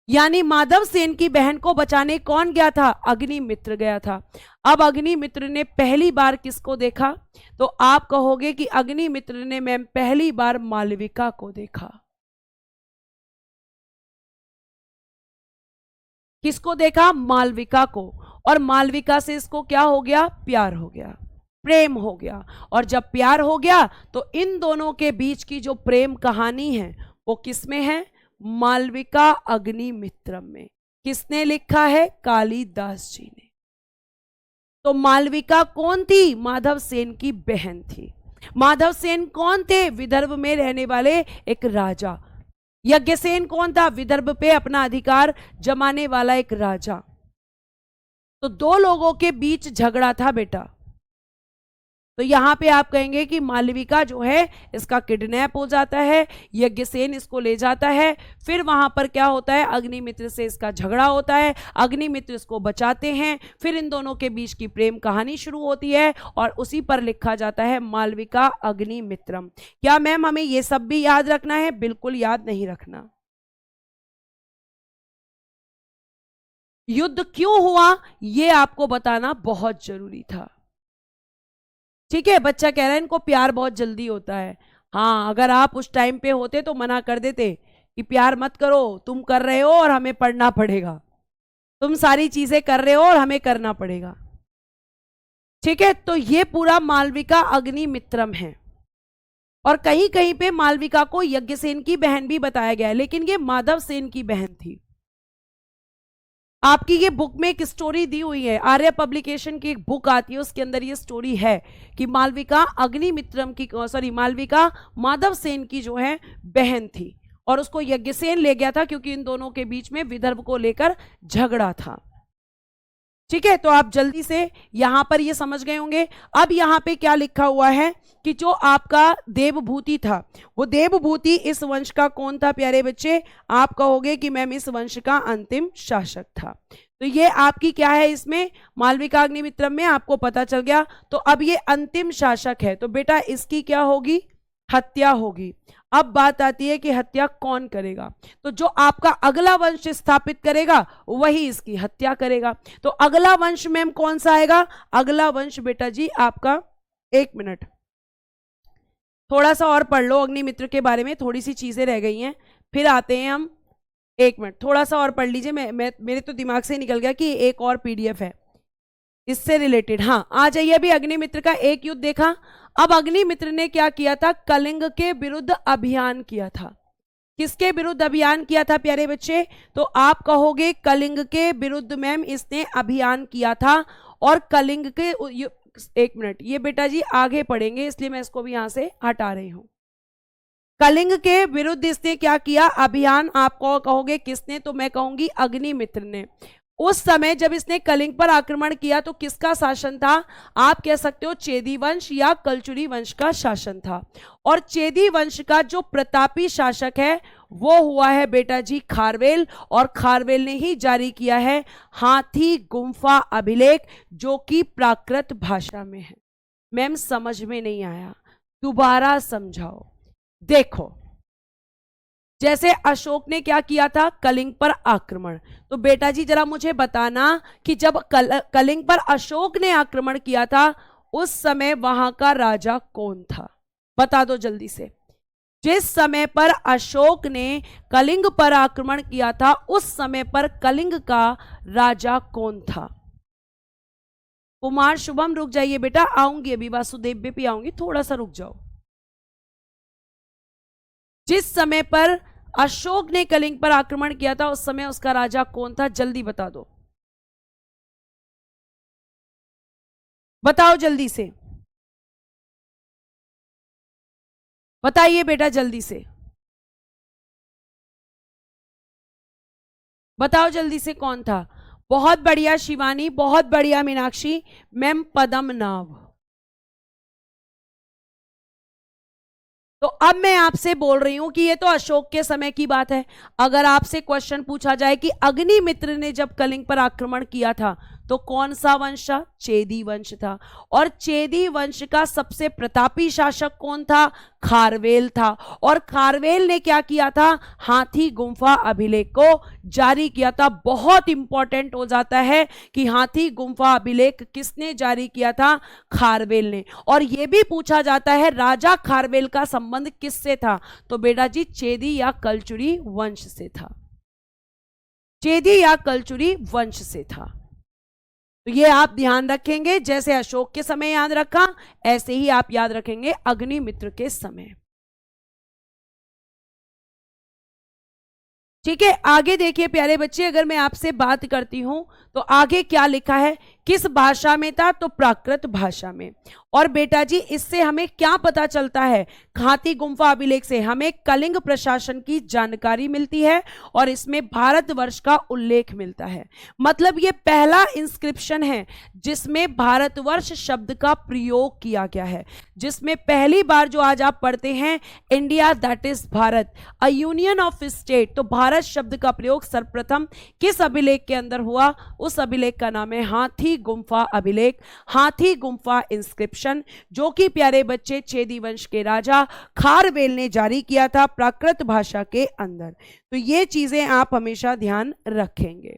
यानी माधव सेन की बहन को बचाने कौन गया था? अग्निमित्र गया था। अब अग्निमित्र ने पहली बार किसको देखा? तो आप कहोगे कि अग्निमित्र ने मैम पहली बार मालविका को देखा। किसको देखा? मालविका को। और मालविका से इसको क्या हो गया? प्यार हो गया, प्रेम हो गया। और जब प्यार हो गया तो इन दोनों के बीच की जो प्रेम कहानी है वो किसमें है? मालविका अग्निमित्रम में। किसने लिखा है? कालिदास जी ने। तो मालविका कौन थी? माधव सेन की बहन थी। माधव सेन कौन थे? विदर्भ में रहने वाले एक राजा। यज्ञसेन कौन था? विदर्भ पे अपना अधिकार जमाने वाला एक राजा। तो दो लोगों के बीच झगड़ा था बेटा। तो यहां पे आप कहेंगे कि मालविका जो है इसका किडनैप हो जाता है, यज्ञसेन इसको ले जाता है, फिर वहां पर क्या होता है? अग्निमित्र से इसका झगड़ा होता है, अग्निमित्र इसको बचाते हैं, फिर इन दोनों के बीच की प्रेम कहानी शुरू होती है और उसी पर लिखा जाता है मालविका अग्निमित्रम। क्या मैम हमें ये सब भी याद रखना है? बिल्कुल याद नहीं रखना। युद्ध क्यों हुआ ये आपको बताना बहुत जरूरी था। ठीक है, बच्चा कह रहा है इनको प्यार बहुत जल्दी होता है। हाँ, अगर आप उस टाइम पे होते तो मना कर देते कि प्यार मत करो, तुम कर रहे हो और हमें पढ़ना पड़ेगा, तुम सारी चीजें कर रहे हो और हमें करना पड़ेगा। ठीक है, तो ये पूरा मालविका अग्निमित्रम है। और कहीं कहीं पे मालविका को यज्ञसेन की बहन भी बताया गया है, लेकिन ये माधव सेन की बहन थी। आपकी ये बुक में एक स्टोरी दी हुई है, आर्य पब्लिकेशन की एक बुक आती है, उसके अंदर ये स्टोरी है कि मालविका अग्निमित्रम की, सॉरी, मालविका माधव सेन की जो है बहन थी और उसको यज्ञसेन ले गया था क्योंकि इन दोनों के बीच में विदर्भ को लेकर झगड़ा था। ठीक है, तो आप जल्दी से यहां पर ये समझ गए होंगे। अब यहां पे क्या लिखा हुआ है कि जो आपका देवभूति था, वो देवभूति इस वंश का कौन था प्यारे बच्चे? आप कहोगे कि मैम इस वंश का अंतिम शासक था। तो ये आपकी क्या है? इसमें मालविका अग्निमित्रम में आपको पता चल गया। तो अब ये अंतिम शासक है, तो बेटा इसकी क्या होगी? हत्या होगी। अब बात आती है कि हत्या कौन करेगा? तो जो आपका अगला वंश स्थापित करेगा वही इसकी हत्या करेगा। तो अगला वंश मैम कौन सा आएगा? अगला वंश बेटा जी आपका, एक मिनट, थोड़ा सा और पढ़ लो अग्निमित्र के बारे में, थोड़ी सी चीजें रह गई हैं, फिर आते हैं हम। एक मिनट, थोड़ा सा और पढ़ लीजिए। मैं मेरे तो दिमाग से निकल गया कि एक और पीडीएफ है इससे रिलेटेड। हाँ, आ जाइए। अभी अग्निमित्र का एक युद्ध देखा। अब अग्निमित्र ने क्या किया था? कलिंग के विरुद्ध अभियान किया था। किसके विरुद्ध अभियान किया था प्यारे बच्चे? तो आप कहोगे कलिंग के विरुद्ध मैम इसने अभियान किया था। और कलिंग के, एक मिनट, ये बेटा जी आगे पढ़ेंगे इसलिए मैं इसको भी यहां से हटा रही हूं। कलिंग के विरुद्ध इसने क्या किया? अभियान। आप कहोगे किसने? तो मैं कहूंगी अग्निमित्र ने। उस समय जब इसने कलिंग पर आक्रमण किया तो किसका शासन था? आप कह सकते हो चेदी वंश या कलचुरी वंश का शासन था। और चेदी वंश का जो प्रतापी शासक है वो हुआ है बेटा जी खारवेल। और खारवेल ने ही जारी किया है हाथी गुम्फा अभिलेख, जो कि प्राकृत भाषा में है। मैम समझ में नहीं आया, दोबारा समझाओ। देखो, जैसे अशोक ने क्या किया था? कलिंग पर आक्रमण। तो बेटा जी जरा मुझे बताना कि जब कलिंग पर अशोक ने आक्रमण किया था उस समय वहां का राजा कौन था? बता दो जल्दी से। जिस समय पर अशोक ने कलिंग पर आक्रमण किया था उस समय पर कलिंग का राजा कौन था? कुमार शुभम रुक जाइए बेटा, आऊंगी अभी, वासुदेव भी आऊंगी, थोड़ा सा रुक जाओ। जिस समय पर अशोक ने कलिंग पर आक्रमण किया था उस समय उसका राजा कौन था? जल्दी बता दो, बताओ जल्दी से, बताइए बेटा जल्दी से, बताओ जल्दी से कौन था? बहुत बढ़िया शिवानी, बहुत बढ़िया मीनाक्षी। मैम पद्मनाभ। तो अब मैं आपसे बोल रही हूं कि ये तो अशोक के समय की बात है। अगर आपसे क्वेश्चन पूछा जाए कि अग्निमित्र ने जब कलिंग पर आक्रमण किया था तो कौन सा वंश था? चेदी वंश था। और चेदी वंश का सबसे प्रतापी शासक कौन था? खारवेल था। और खारवेल ने क्या किया था? हाथी गुम्फा अभिलेख को जारी किया था। बहुत इंपॉर्टेंट हो जाता है कि हाथी गुम्फा अभिलेख किसने जारी किया था? खारवेल ने। और यह भी पूछा जाता है राजा खारवेल का संबंध किससे था? तो बेटा जी चेदी या कलचुरी वंश से था। चेदी या कलचुरी वंश से था। तो ये आप ध्यान रखेंगे, जैसे अशोक के समय याद रखा ऐसे ही आप याद रखेंगे अग्निमित्र के समय। ठीक है, आगे देखिए प्यारे बच्चे, अगर मैं आपसे बात करती हूं तो आगे क्या लिखा है? किस भाषा में था? तो प्राकृत भाषा में। और बेटा जी इससे हमें क्या पता चलता है? हाथी गुम्फा अभिलेख से हमें कलिंग प्रशासन की जानकारी मिलती है और इसमें भारतवर्ष का उल्लेख मिलता है। मतलब ये पहला इंस्क्रिप्शन है जिसमें भारतवर्ष शब्द का प्रयोग किया गया है, जिसमें पहली बार जो आज आप पढ़ते हैं India that is Bharat, a union of state, तो भारत शब्द का प्रयोग सर्वप्रथम किस अभिलेख के अंदर हुआ? उस अभिलेख का नाम है हाथी गुम्फा अभिलेख, हाथी गुम्फा इंस्क्रिप्शन, जो कि प्यारे बच्चे चेदी वंश के राजा खारवेल ने जारी किया था प्राकृत भाषा के अंदर। तो ये चीजें आप हमेशा ध्यान रखेंगे।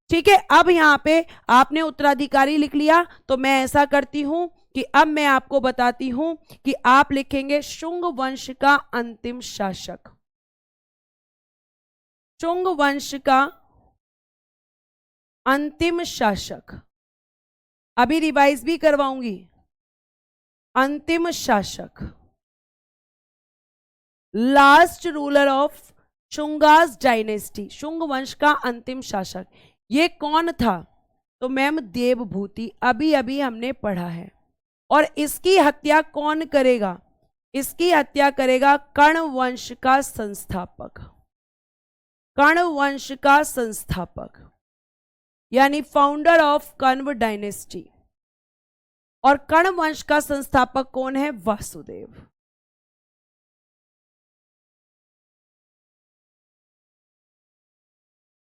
ठीक है, अब यहां पे आपने उत्तराधिकारी लिख लिया, तो मैं ऐसा करती हूं कि अब मैं आपको बताती हूं कि आप लिखेंगे शुंग वंश का अंतिम शासक। शुंग वंश का अंतिम शासक, अभी रिवाइज भी करवाऊंगी। अंतिम शासक, last ruler of Shungas dynasty, Shunga वंश का अंतिम शासक ये कौन था? तो मैम देवभूति, अभी अभी हमने पढ़ा है। और इसकी हत्या कौन करेगा? इसकी हत्या करेगा कर्ण वंश का संस्थापक, कर्ण वंश का संस्थापक यानी फाउंडर ऑफ कण्व डायनेस्टी। और कर्ण वंश का संस्थापक कौन है? वासुदेव।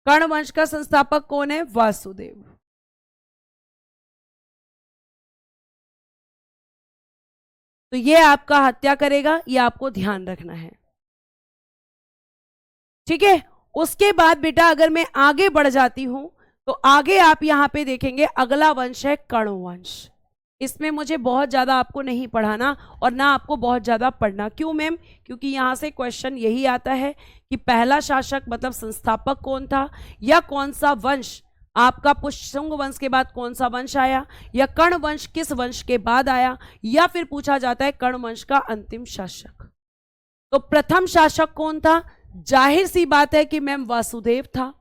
कर्ण वंश का संस्थापक कौन है? वासुदेव। तो ये आपका हत्या करेगा, ये आपको ध्यान रखना है। ठीक है, उसके बाद बेटा अगर मैं आगे बढ़ जाती हूं तो आगे आप यहां पे देखेंगे अगला वंश है कर्ण वंश। इसमें मुझे बहुत ज्यादा आपको नहीं पढ़ाना और ना आपको बहुत ज्यादा पढ़ना। क्यों मैम? क्योंकि यहां से क्वेश्चन यही आता है कि पहला शासक मतलब संस्थापक कौन था, या कौन सा वंश आपका पुष्यशुंग वंश के बाद कौन सा वंश आया, या कर्ण वंश किस वंश के बाद आया, या फिर पूछा जाता है कर्ण वंश का अंतिम शासक। तो प्रथम शासक कौन था? जाहिर सी बात है कि मैम वासुदेव था,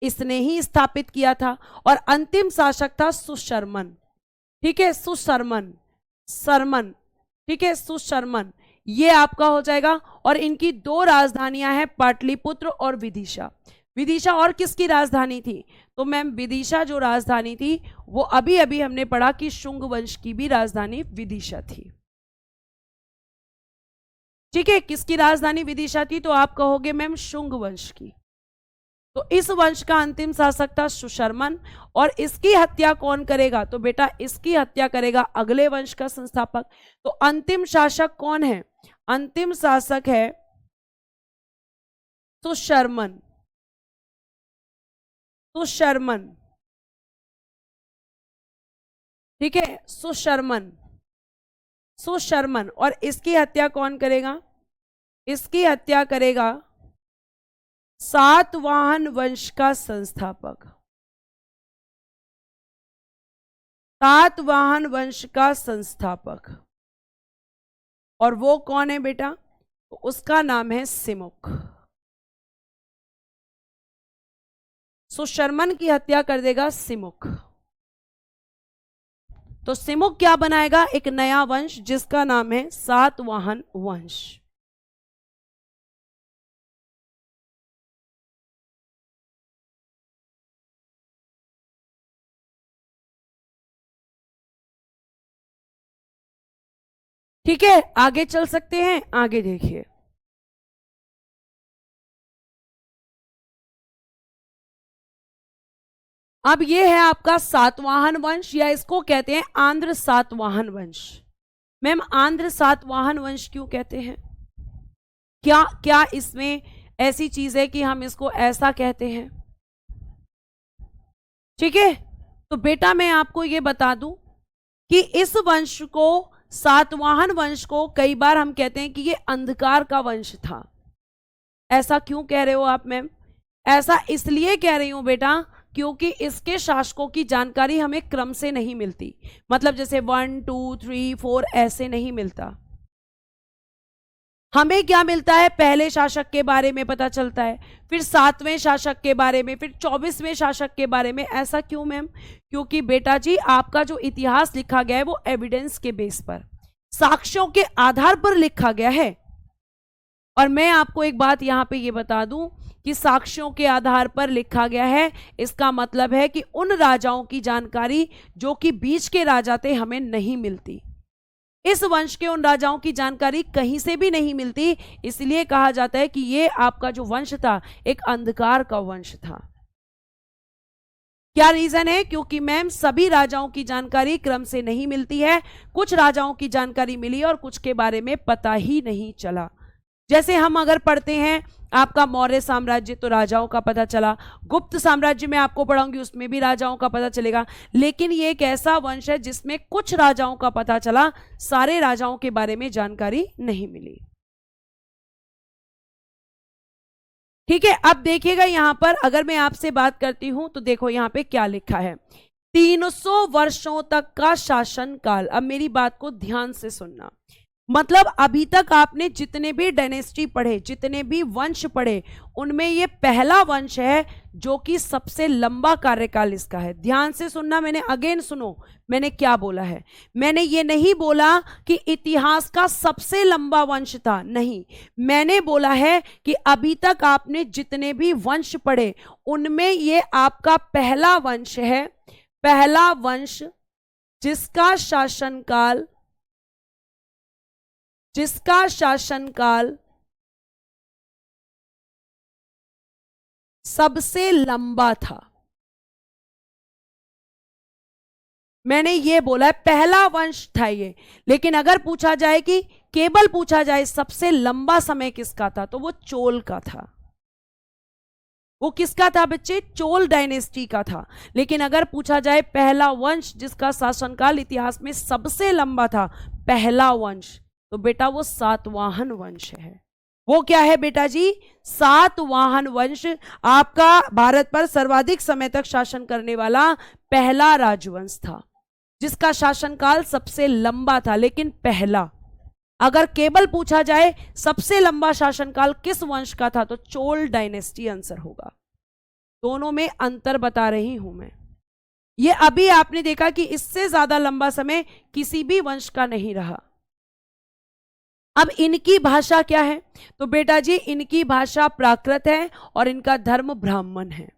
इसने ही स्थापित किया था। और अंतिम शासक था सुशर्मन। ठीक है, सुशर्मन, शर्मन, ठीक है, सुशर्मन, ये आपका हो जाएगा। और इनकी दो राजधानियां हैं, पाटलिपुत्र और विदिशा। विदिशा और किसकी राजधानी थी? तो मैम विदिशा जो राजधानी थी वो अभी अभी हमने पढ़ा कि शुंग वंश की भी राजधानी विदिशा थी। ठीक है, किसकी राजधानी विदिशा थी? तो आप कहोगे मैम शुंग वंश की। तो इस वंश का अंतिम शासक था सुशर्मन। और इसकी हत्या कौन करेगा? तो बेटा इसकी हत्या करेगा अगले वंश का संस्थापक। तो अंतिम शासक कौन है? अंतिम शासक है सुशर्मन, सुशर्मन, ठीक है, सुशर्मन, सुशर्मन। और इसकी हत्या कौन करेगा? इसकी हत्या करेगा सातवाहन वंश का संस्थापक, सातवाहन वंश का संस्थापक। और वो कौन है बेटा? तो उसका नाम है सिमुक। सुशर्मन की हत्या कर देगा सिमुक। तो सिमुक क्या बनाएगा? एक नया वंश जिसका नाम है सातवाहन वंश। ठीक है, आगे चल सकते हैं। आगे देखिए, अब ये है आपका सातवाहन वंश, या इसको कहते हैं आंध्र सातवाहन वंश। मैम आंध्र सातवाहन वंश क्यों कहते हैं? क्या क्या इसमें ऐसी चीज है कि हम इसको ऐसा कहते हैं? ठीक है, तो बेटा मैं आपको ये बता दूं कि इस वंश को, सातवाहन वंश को, कई बार हम कहते हैं कि ये अंधकार का वंश था। ऐसा क्यों कह रहे हो आप मैम? ऐसा इसलिए कह रही हूं बेटा क्योंकि इसके शासकों की जानकारी हमें क्रम से नहीं मिलती, मतलब जैसे 1 2 3 4 ऐसे नहीं मिलता। हमें क्या मिलता है? पहले शासक के बारे में पता चलता है, फिर 7वें शासक के बारे में, फिर 24वें शासक के बारे में। ऐसा क्यों मैम? क्योंकि बेटा जी आपका जो इतिहास लिखा गया है वो एविडेंस के बेस पर, साक्ष्यों के आधार पर लिखा गया है। और मैं आपको एक बात यहां पे ये बता दूं कि साक्ष्यों के आधार पर लिखा गया है, इसका मतलब है कि उन राजाओं की जानकारी जो कि बीच के राजा थे हमें नहीं मिलती। इस वंश के उन राजाओं की जानकारी कहीं से भी नहीं मिलती, इसलिए कहा जाता है कि ये आपका जो वंश था एक अंधकार का वंश था। क्या रीजन है? क्योंकि मैम सभी राजाओं की जानकारी क्रम से नहीं मिलती है, कुछ राजाओं की जानकारी मिली और कुछ के बारे में पता ही नहीं चला। जैसे हम अगर पढ़ते हैं आपका मौर्य साम्राज्य तो राजाओं का पता चला, गुप्त साम्राज्य में आपको पढ़ाऊंगी उसमें भी राजाओं का पता चलेगा, लेकिन ये एक ऐसा वंश है जिसमें कुछ राजाओं का पता चला, सारे राजाओं के बारे में जानकारी नहीं मिली। ठीक है, अब देखिएगा यहां पर अगर मैं आपसे बात करती हूं तो देखो यहां पे क्या लिखा है, 300 वर्षों तक का शासन काल। अब मेरी बात को ध्यान से सुनना, मतलब अभी तक आपने जितने भी डायनेस्टी पढ़े, जितने भी वंश पढ़े, उनमें ये पहला वंश है जो कि सबसे लंबा कार्यकाल इसका है। ध्यान से सुनना, मैंने अगेन सुनो मैंने क्या बोला है। मैंने ये नहीं बोला कि इतिहास का सबसे लंबा वंश था, नहीं, मैंने बोला है कि अभी तक आपने जितने भी वंश पढ़े उनमें ये आपका पहला वंश है, पहला वंश जिसका शासनकाल सबसे लंबा था। मैंने ये बोला है पहला वंश था ये, लेकिन अगर पूछा जाए कि केवल पूछा जाए सबसे लंबा समय किसका था तो वो चोल का था। वो किसका था बच्चे? चोल डायनेस्टी का था। लेकिन अगर पूछा जाए पहला वंश जिसका शासनकाल इतिहास में सबसे लंबा था, पहला वंश, तो बेटा वो सातवाहन वंश है। वो क्या है बेटा जी? सातवाहन वंश आपका भारत पर सर्वाधिक समय तक शासन करने वाला पहला राजवंश था जिसका शासनकाल सबसे लंबा था, लेकिन पहला। अगर केवल पूछा जाए सबसे लंबा शासनकाल किस वंश का था तो चोल डायनेस्टी आंसर होगा। दोनों में अंतर बता रही हूं मैं। ये अभी आपने देखा कि इससे ज्यादा लंबा समय किसी भी वंश का नहीं रहा। अब इनकी भाषा क्या है? तो बेटा जी इनकी भाषा प्राकृत है और इनका धर्म ब्राह्मण है।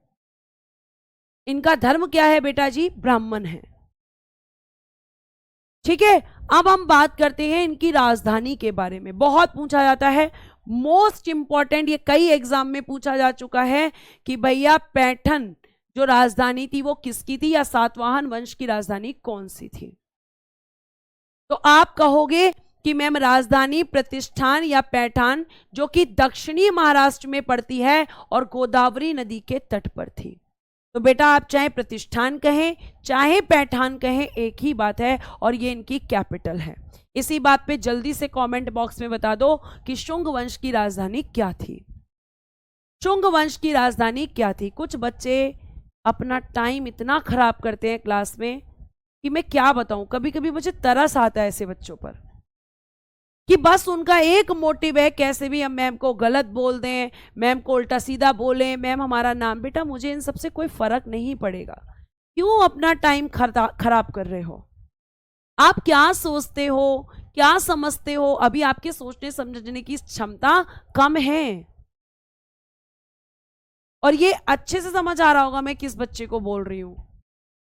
इनका धर्म क्या है बेटा जी? ब्राह्मण है। ठीक है, अब हम बात करते हैं इनकी राजधानी के बारे में। बहुत पूछा जाता है, मोस्ट इंपॉर्टेंट, ये कई एग्जाम में पूछा जा चुका है कि भैया पैठन जो राजधानी थी वो किसकी थी, या सातवाहन वंश की राजधानी कौन सी थी? तो आप कहोगे कि मैम राजधानी प्रतिष्ठान या पैठान, जो कि दक्षिणी महाराष्ट्र में पड़ती है और गोदावरी नदी के तट पर थी। तो बेटा आप चाहे प्रतिष्ठान कहें चाहे पैठान कहें एक ही बात है, और ये इनकी कैपिटल है। इसी बात पे जल्दी से कमेंट बॉक्स में बता दो कि शुंग वंश की राजधानी क्या थी। शुंग वंश की राजधानी क्या थी? कुछ बच्चे अपना टाइम इतना खराब करते हैं क्लास में कि मैं क्या बताऊं, कभी कभी मुझे तरस आता है ऐसे बच्चों पर कि बस उनका एक मोटिव है कैसे भी हम मैम को गलत बोल दें, मैम को उल्टा सीधा बोलें, मैम हमारा नाम। बेटा मुझे इन सबसे कोई फर्क नहीं पड़ेगा, क्यों अपना टाइम खराब कर रहे हो? आप क्या सोचते हो, क्या समझते हो? अभी आपके सोचने समझने की क्षमता कम है, और ये अच्छे से समझ आ रहा होगा मैं किस बच्चे को बोल रही हूं।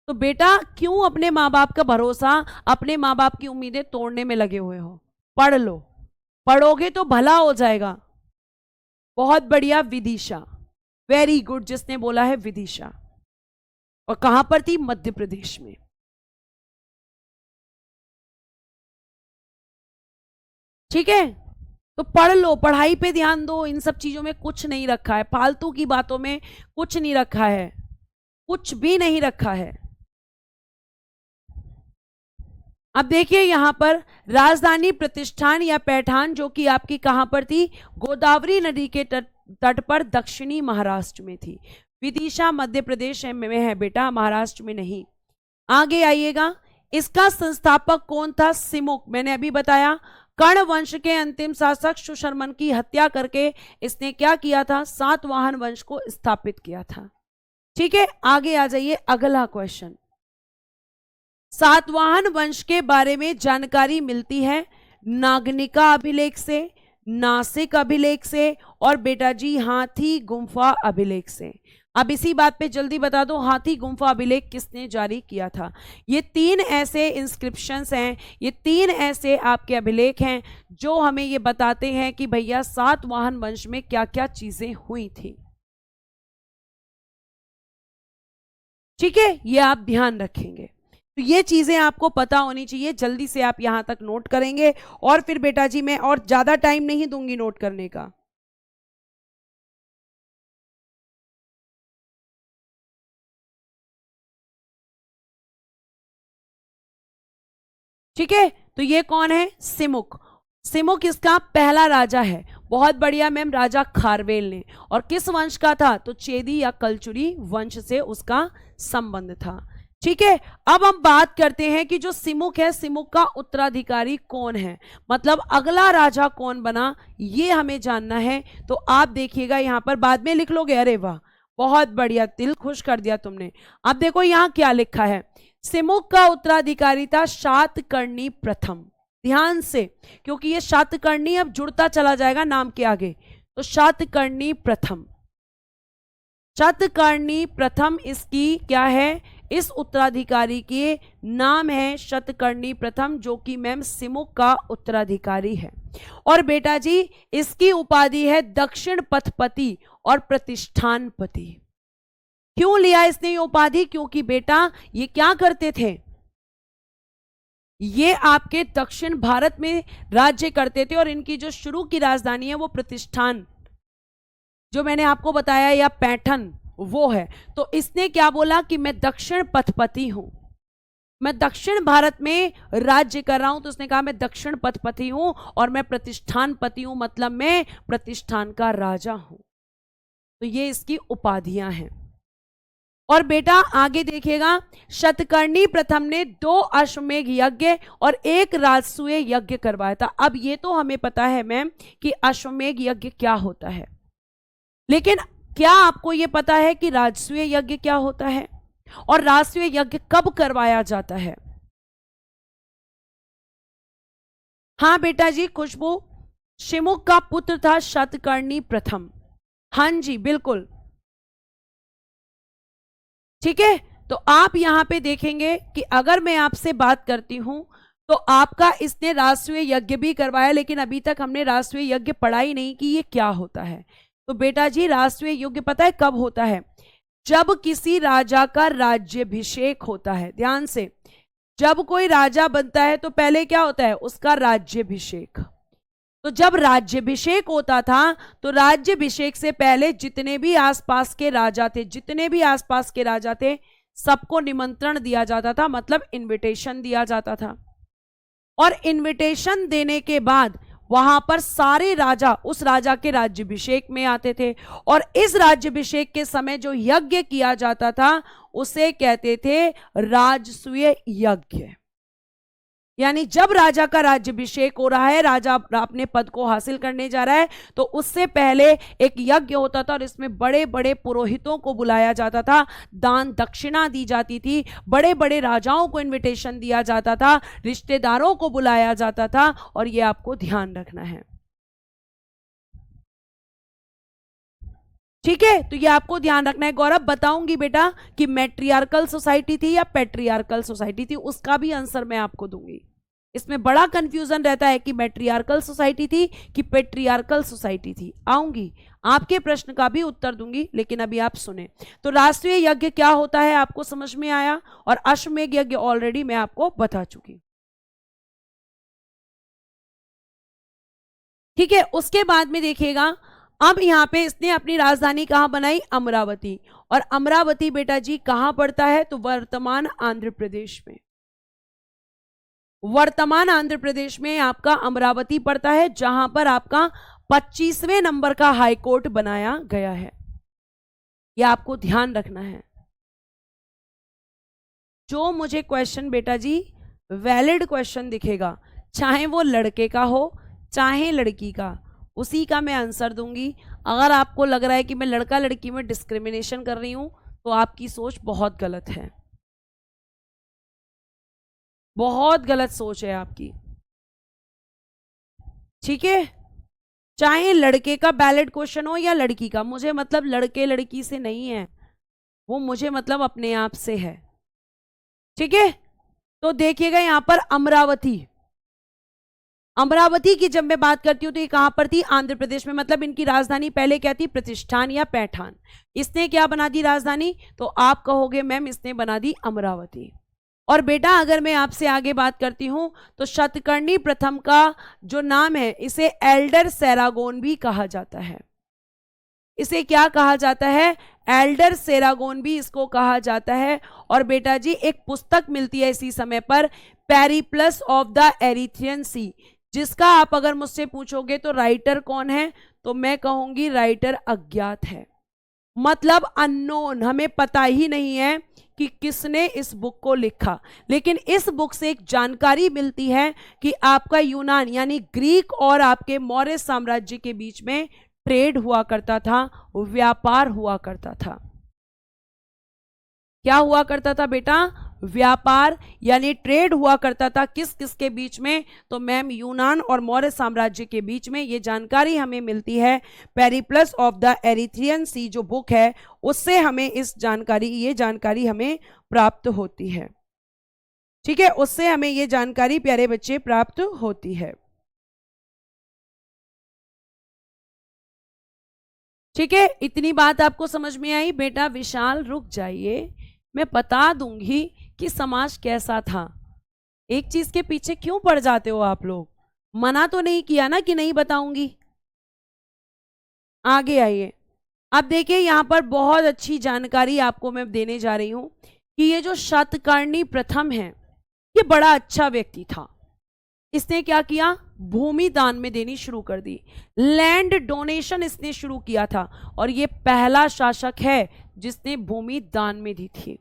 तो बेटा क्यों अपने माँ बाप का भरोसा, अपने माँ बाप की उम्मीदें तोड़ने में लगे हुए हो? पढ़ लो, पढ़ोगे तो भला हो जाएगा। बहुत बढ़िया, विदिशा, वेरी गुड, जिसने बोला है विदिशा। और कहां पर थी? मध्य प्रदेश में। ठीक है, तो पढ़ लो, पढ़ाई पे ध्यान दो, इन सब चीजों में कुछ नहीं रखा है, फालतू की बातों में कुछ नहीं रखा है, कुछ भी नहीं रखा है। अब देखिए यहां पर राजधानी प्रतिष्ठान या पैठान, जो कि आपकी कहां पर थी? गोदावरी नदी के तट पर दक्षिणी महाराष्ट्र में थी। विदिशा मध्य प्रदेश में है बेटा, महाराष्ट्र में नहीं। आगे आइएगा, इसका संस्थापक कौन था? सिमुक, मैंने अभी बताया, कर्ण वंश के अंतिम शासक सुशर्मन की हत्या करके इसने क्या किया था? सातवाहन वंश को स्थापित किया था। ठीक है, आगे आ जाइए, अगला क्वेश्चन। सातवाहन वंश के बारे में जानकारी मिलती है नागनिका अभिलेख से, नासिक अभिलेख से, और बेटा जी हाथी गुम्फा अभिलेख से। अब इसी बात पे जल्दी बता दो, हाथी गुम्फा अभिलेख किसने जारी किया था? ये तीन ऐसे इंस्क्रिप्शंस हैं, ये तीन ऐसे आपके अभिलेख हैं जो हमें ये बताते हैं कि भैया सातवाहन वंश में क्या क्या चीजें हुई थी। ठीक है, ये आप ध्यान रखेंगे, तो ये चीजें आपको पता होनी चाहिए। जल्दी से आप यहां तक नोट करेंगे, और फिर बेटा जी मैं और ज्यादा टाइम नहीं दूंगी नोट करने का। ठीक है, तो ये कौन है? सिमुक। सिमुक इसका पहला राजा है। बहुत बढ़िया मैम, राजा खारवेल ने। और किस वंश का था? तो चेदी या कलचुरी वंश से उसका संबंध था। ठीक है, अब हम बात करते हैं कि जो सिमुक है, सिमुक का उत्तराधिकारी कौन है, मतलब अगला राजा कौन बना, ये हमें जानना है। तो आप देखिएगा यहां पर, बाद में लिख लोगे, अरे वाह बहुत बढ़िया, दिल खुश कर दिया तुमने। अब देखो यहां क्या लिखा है, सिमुक का उत्तराधिकारी था शातकर्णी प्रथम। ध्यान से, क्योंकि ये शातकर्णी अब जुड़ता चला जाएगा नाम के आगे, तो शातकर्णी प्रथम। शातकर्णी प्रथम इसकी क्या है? इस उत्तराधिकारी के नाम है शतकर्णी प्रथम, जो कि मैम सिमुक का उत्तराधिकारी है। और बेटा जी इसकी उपाधि है दक्षिण पथपति और प्रतिष्ठानपति। क्यों लिया इसने ये उपाधि? क्योंकि बेटा ये क्या करते थे? ये आपके दक्षिण भारत में राज्य करते थे, और इनकी जो शुरू की राजधानी है वो प्रतिष्ठान, जो मैंने आपको बताया, या पैठन, वो है। तो इसने क्या बोला कि मैं दक्षिण पथपति हूं, मैं दक्षिण भारत में राज्य कर रहा हूं, तो उसने कहा मैं दक्षिण पथपति हूं और मैं प्रतिष्ठानपति हूं, मतलब मैं प्रतिष्ठान का राजा हूं। तो ये इसकी उपाधियां हैं। और बेटा आगे देखिएगा, शतकर्णी प्रथम ने 2 अश्वमेघ यज्ञ और 1 राजसूय यज्ञ करवाया था। अब ये तो हमें पता है मैम कि अश्वमेघ यज्ञ क्या होता है, लेकिन क्या आपको ये पता है कि राजसूय यज्ञ क्या होता है और राजसूय यज्ञ कब करवाया जाता है? हाँ बेटा जी खुशबू, शिमुक का पुत्र था शतकर्णी प्रथम। हाँ जी बिल्कुल, ठीक है। तो आप यहां पे देखेंगे कि अगर मैं आपसे बात करती हूं तो आपका इसने राजसूय यज्ञ भी करवाया, लेकिन अभी तक हमने राजसूय यज्ञ पढ़ा ही नहीं कि ये क्या होता है। तो बेटा जी राजसूय यज्ञ पता है कब होता है? जब किसी राजा का राज्याभिषेक होता है। ध्यान से, जब कोई राजा बनता है तो पहले क्या होता है? उसका राज्याभिषेक। तो जब राज्याभिषेक होता था तो राज्याभिषेक से पहले जितने भी आसपास के राजा थे, जितने भी आसपास के राजा थे, सबको निमंत्रण दिया जाता था, मतलब इनविटेशन दिया जाता था। और इनविटेशन देने के बाद वहां पर सारे राजा उस राजा के राज्याभिषेक में आते थे, और इस राज्याभिषेक के समय जो यज्ञ किया जाता था उसे कहते थे राजसूय यज्ञ। यानी जब राजा का राज्याभिषेक हो रहा है, राजा अपने पद को हासिल करने जा रहा है, तो उससे पहले एक यज्ञ होता था और इसमें बड़े बड़े पुरोहितों को बुलाया जाता था, दान दक्षिणा दी जाती थी, बड़े बड़े राजाओं को इनविटेशन दिया जाता था, रिश्तेदारों को बुलाया जाता था, और ये आपको ध्यान रखना है। ठीक है, तो ये आपको ध्यान रखना है। गौरव बताऊंगी बेटा कि मैट्रियार्कल सोसाइटी थी या पैट्रियार्कल सोसाइटी थी, उसका भी आंसर मैं आपको दूंगी। इसमें बड़ा कंफ्यूजन रहता है कि मैट्रियार्कल सोसाइटी थी कि पेट्रियार्कल सोसाइटी थी। आऊंगी, आपके प्रश्न का भी उत्तर दूंगी, लेकिन अभी आप सुने। तो राष्ट्रीय यज्ञ क्या होता है आपको समझ में आया, और अश्वमेध यज्ञ ऑलरेडी मैं आपको बता चुकी। ठीक है, उसके बाद में देखिएगा, अब यहां पे इसने अपनी राजधानी कहां बनाई, अमरावती। और अमरावती बेटा जी कहां पड़ता है, तो वर्तमान आंध्र प्रदेश में। वर्तमान आंध्र प्रदेश में आपका अमरावती पड़ता है, जहां पर आपका 25वें नंबर का हाईकोर्ट बनाया गया है। यह आपको ध्यान रखना है। जो मुझे क्वेश्चन बेटा जी वैलिड क्वेश्चन दिखेगा, चाहे वो लड़के का हो चाहे लड़की का, उसी का मैं आंसर दूंगी। अगर आपको लग रहा है कि मैं लड़का लड़की में डिस्क्रिमिनेशन कर रही हूं, तो आपकी सोच बहुत गलत है, बहुत गलत सोच है आपकी। ठीक है, चाहे लड़के का बैलिड क्वेश्चन हो या लड़की का, मुझे मतलब लड़के लड़की से नहीं है, वो मुझे मतलब अपने आप से है। ठीक है, तो देखिएगा यहां पर अमरावती, अमरावती की जब मैं बात करती हूं तो ये कहां पर थी, आंध्र प्रदेश में। मतलब इनकी राजधानी पहले क्या थी, प्रतिष्ठान या पैठान। इसने क्या बना दी राजधानी, तो आप कहोगे मैम इसने बना दी अमरावती। और बेटा अगर मैं आपसे आगे बात करती हूं, तो शतकर्णी प्रथम का जो नाम है, इसे एल्डर सेरागोन भी कहा जाता है। इसे क्या कहा जाता है, एल्डर सेरागोन भी इसको कहा जाता है। और बेटा जी एक पुस्तक मिलती है इसी समय पर, पेरिप्लस ऑफ द एरिथ्रियन सी, जिसका आप अगर मुझसे पूछोगे तो राइटर कौन है, तो मैं कहूंगी राइटर अज्ञात है। मतलब अननोन, हमें पता ही नहीं है कि किसने इस बुक को लिखा। लेकिन इस बुक से एक जानकारी मिलती है कि आपका यूनान यानी ग्रीक और आपके मौर्य साम्राज्य के बीच में ट्रेड हुआ करता था, व्यापार हुआ करता था। क्या हुआ करता था बेटा, व्यापार यानी ट्रेड हुआ करता था। किस किस के बीच में, तो मैम यूनान और मौर्य साम्राज्य के बीच में। ये जानकारी हमें मिलती है पेरिप्लस ऑफ द एरिथ्रियन सी जो बुक है, उससे हमें ये जानकारी हमें प्राप्त होती है। ठीक है, उससे हमें ये जानकारी प्यारे बच्चे प्राप्त होती है। ठीक है, इतनी बात आपको समझ में आई। बेटा विशाल रुक जाइए, मैं बता दूंगी कि समाज कैसा था। एक चीज के पीछे क्यों पड़ जाते हो आप लोग, मना तो नहीं किया ना कि नहीं बताऊंगी। आगे आइए, अब देखिए यहां पर बहुत अच्छी जानकारी आपको मैं देने जा रही हूं कि ये जो शतकर्णी प्रथम है, ये बड़ा अच्छा व्यक्ति था। इसने क्या किया, भूमि दान में देनी शुरू कर दी, लैंड डोनेशन इसने शुरू किया था। और ये पहला शासक है जिसने भूमि दान में दी थी।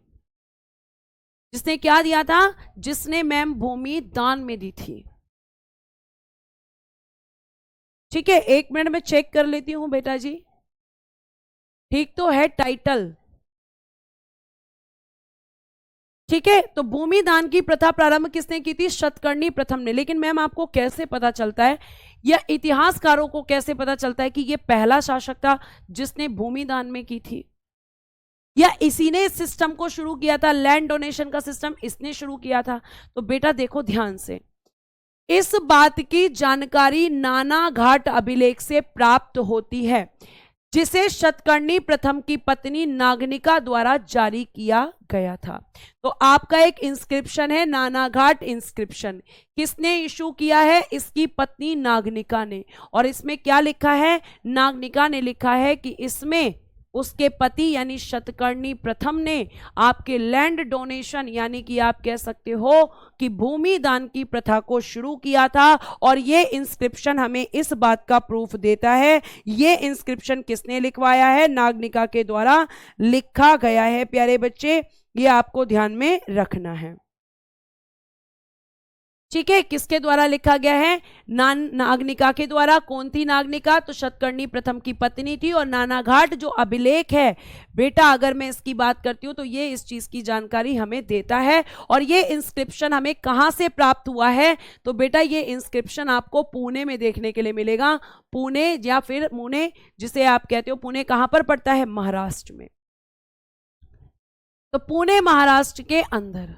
जिसने क्या दिया था, जिसने मैम भूमि दान में दी थी। ठीक है, एक मिनट में चेक कर लेती हूं बेटा जी, ठीक तो है टाइटल। ठीक है, तो भूमि दान की प्रथा प्रारंभ किसने की थी, शतकर्णी प्रथम ने। लेकिन मैम आपको कैसे पता चलता है, या इतिहासकारों को कैसे पता चलता है कि ये पहला शासक था जिसने भूमि दान में की थी, या इसी ने इस सिस्टम को शुरू किया था, लैंड डोनेशन का सिस्टम इसने शुरू किया था। तो बेटा देखो ध्यान से, इस बात की जानकारी नाना घाट अभिलेख से प्राप्त होती है, जिसे शतकर्णी प्रथम की पत्नी नागनिका द्वारा जारी किया गया था। तो आपका एक इंस्क्रिप्शन है, नानाघाट इंस्क्रिप्शन। किसने इशू किया है, इसकी पत्नी नागनिका ने। और इसमें क्या लिखा है, नागनिका ने लिखा है कि इसमें उसके पति यानी शतकर्णी प्रथम ने आपके लैंड डोनेशन यानी कि आप कह सकते हो कि भूमि दान की प्रथा को शुरू किया था। और ये इंस्क्रिप्शन हमें इस बात का प्रूफ देता है। ये इंस्क्रिप्शन किसने लिखवाया है, नागनिका के द्वारा लिखा गया है। प्यारे बच्चे ये आपको ध्यान में रखना है। ठीक है, किसके द्वारा लिखा गया है, नागनिका के द्वारा। कौन थी नागनिका, तो शतकर्णी प्रथम की पत्नी थी। और नानाघाट जो अभिलेख है बेटा, अगर मैं इसकी बात करती हूं तो ये इस चीज की जानकारी हमें देता है। और ये इंस्क्रिप्शन हमें कहां से प्राप्त हुआ है, तो बेटा ये इंस्क्रिप्शन आपको पुणे में देखने के लिए मिलेगा। पुणे या फिर मुने जिसे आप कहते हो, पुणे कहां पर पड़ता है, महाराष्ट्र में। तो पुणे महाराष्ट्र के अंदर।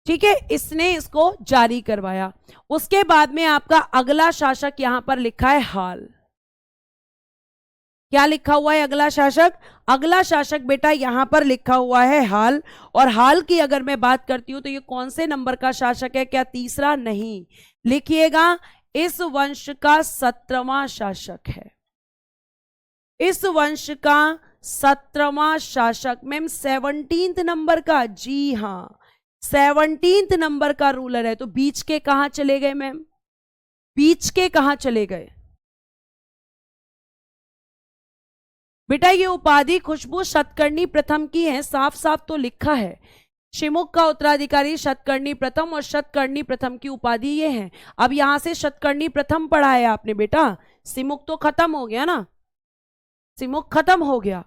ठीक है, इसने इसको जारी करवाया। उसके बाद में आपका अगला शासक यहां पर लिखा है हाल। क्या लिखा हुआ है अगला शासक? अगला शासक बेटा यहां पर लिखा हुआ है हाल। और हाल की अगर मैं बात करती हूं तो ये कौन से नंबर का शासक है? क्या तीसरा? नहीं, लिखिएगा इस वंश का 17वां शासक है। इस वंश का 17वां शासक। मैम 17th नंबर का? जी हां, 17th नंबर का रूलर है। तो बीच के कहां चले गए मैम? बीच के कहां चले गए बेटा? ये उपाधि खुशबू शतकर्णी प्रथम की है, साफ साफ तो लिखा है। शिमुख का उत्तराधिकारी शतकर्णी प्रथम, और शतकर्णी प्रथम की उपाधि ये है। अब यहां से शतकर्णी प्रथम पढ़ा है आपने बेटा, सिमुख तो खत्म हो गया ना, सिमुख खत्म हो गया।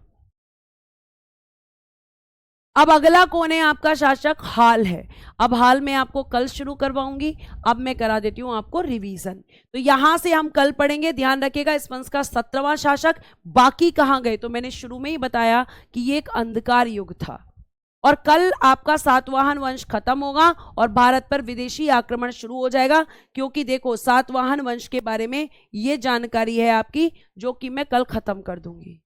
अब अगला कौन है आपका शासक? हाल है। अब हाल मैं आपको कल शुरू करवाऊंगी, अब मैं करा देती हूं आपको रिवीजन। तो यहां से हम कल पढ़ेंगे, ध्यान रखिएगा। इस वंश का 17वां शासक। बाकी कहां गए? तो मैंने शुरू में ही बताया कि ये एक अंधकार युग था। और कल आपका सातवाहन वंश खत्म होगा और भारत पर विदेशी आक्रमण शुरू हो जाएगा। क्योंकि देखो, सातवाहन वंश के बारे में ये जानकारी है आपकी, जो कि मैं कल खत्म कर दूंगी।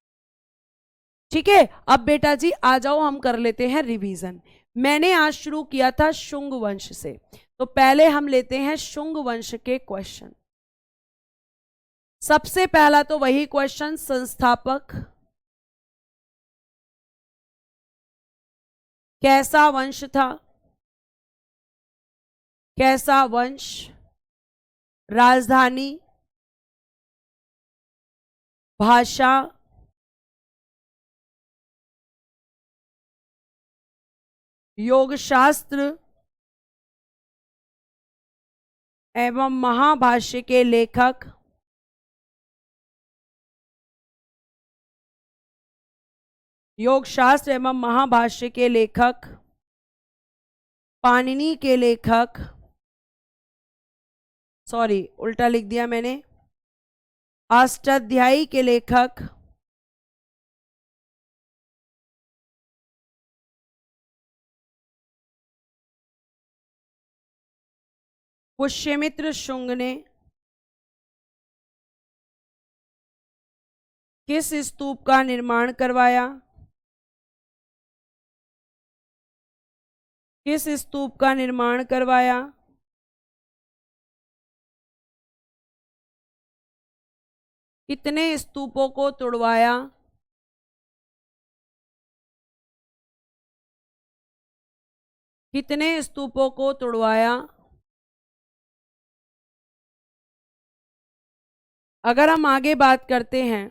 ठीक है, अब बेटा जी आ जाओ, हम कर लेते हैं रिवीजन। मैंने आज शुरू किया था शुंग वंश से, तो पहले हम लेते हैं शुंग वंश के क्वेश्चन। सबसे पहला तो वही क्वेश्चन, संस्थापक कैसा वंश था? कैसा वंश? राजधानी, भाषा, योगशास्त्र एवं महाभाष्य के लेखक। योगशास्त्र एवं महाभाष्य के लेखक, पाणिनि के लेखक, सॉरी उल्टा लिख दिया मैंने, अष्टाध्यायी के लेखक, पुष्यमित्र शुंग ने किस स्तूप का निर्माण करवाया? किस स्तूप का निर्माण करवाया? कितने स्तूपों को तुड़वाया? कितने स्तूपों को तुड़वाया? अगर हम आगे बात करते हैं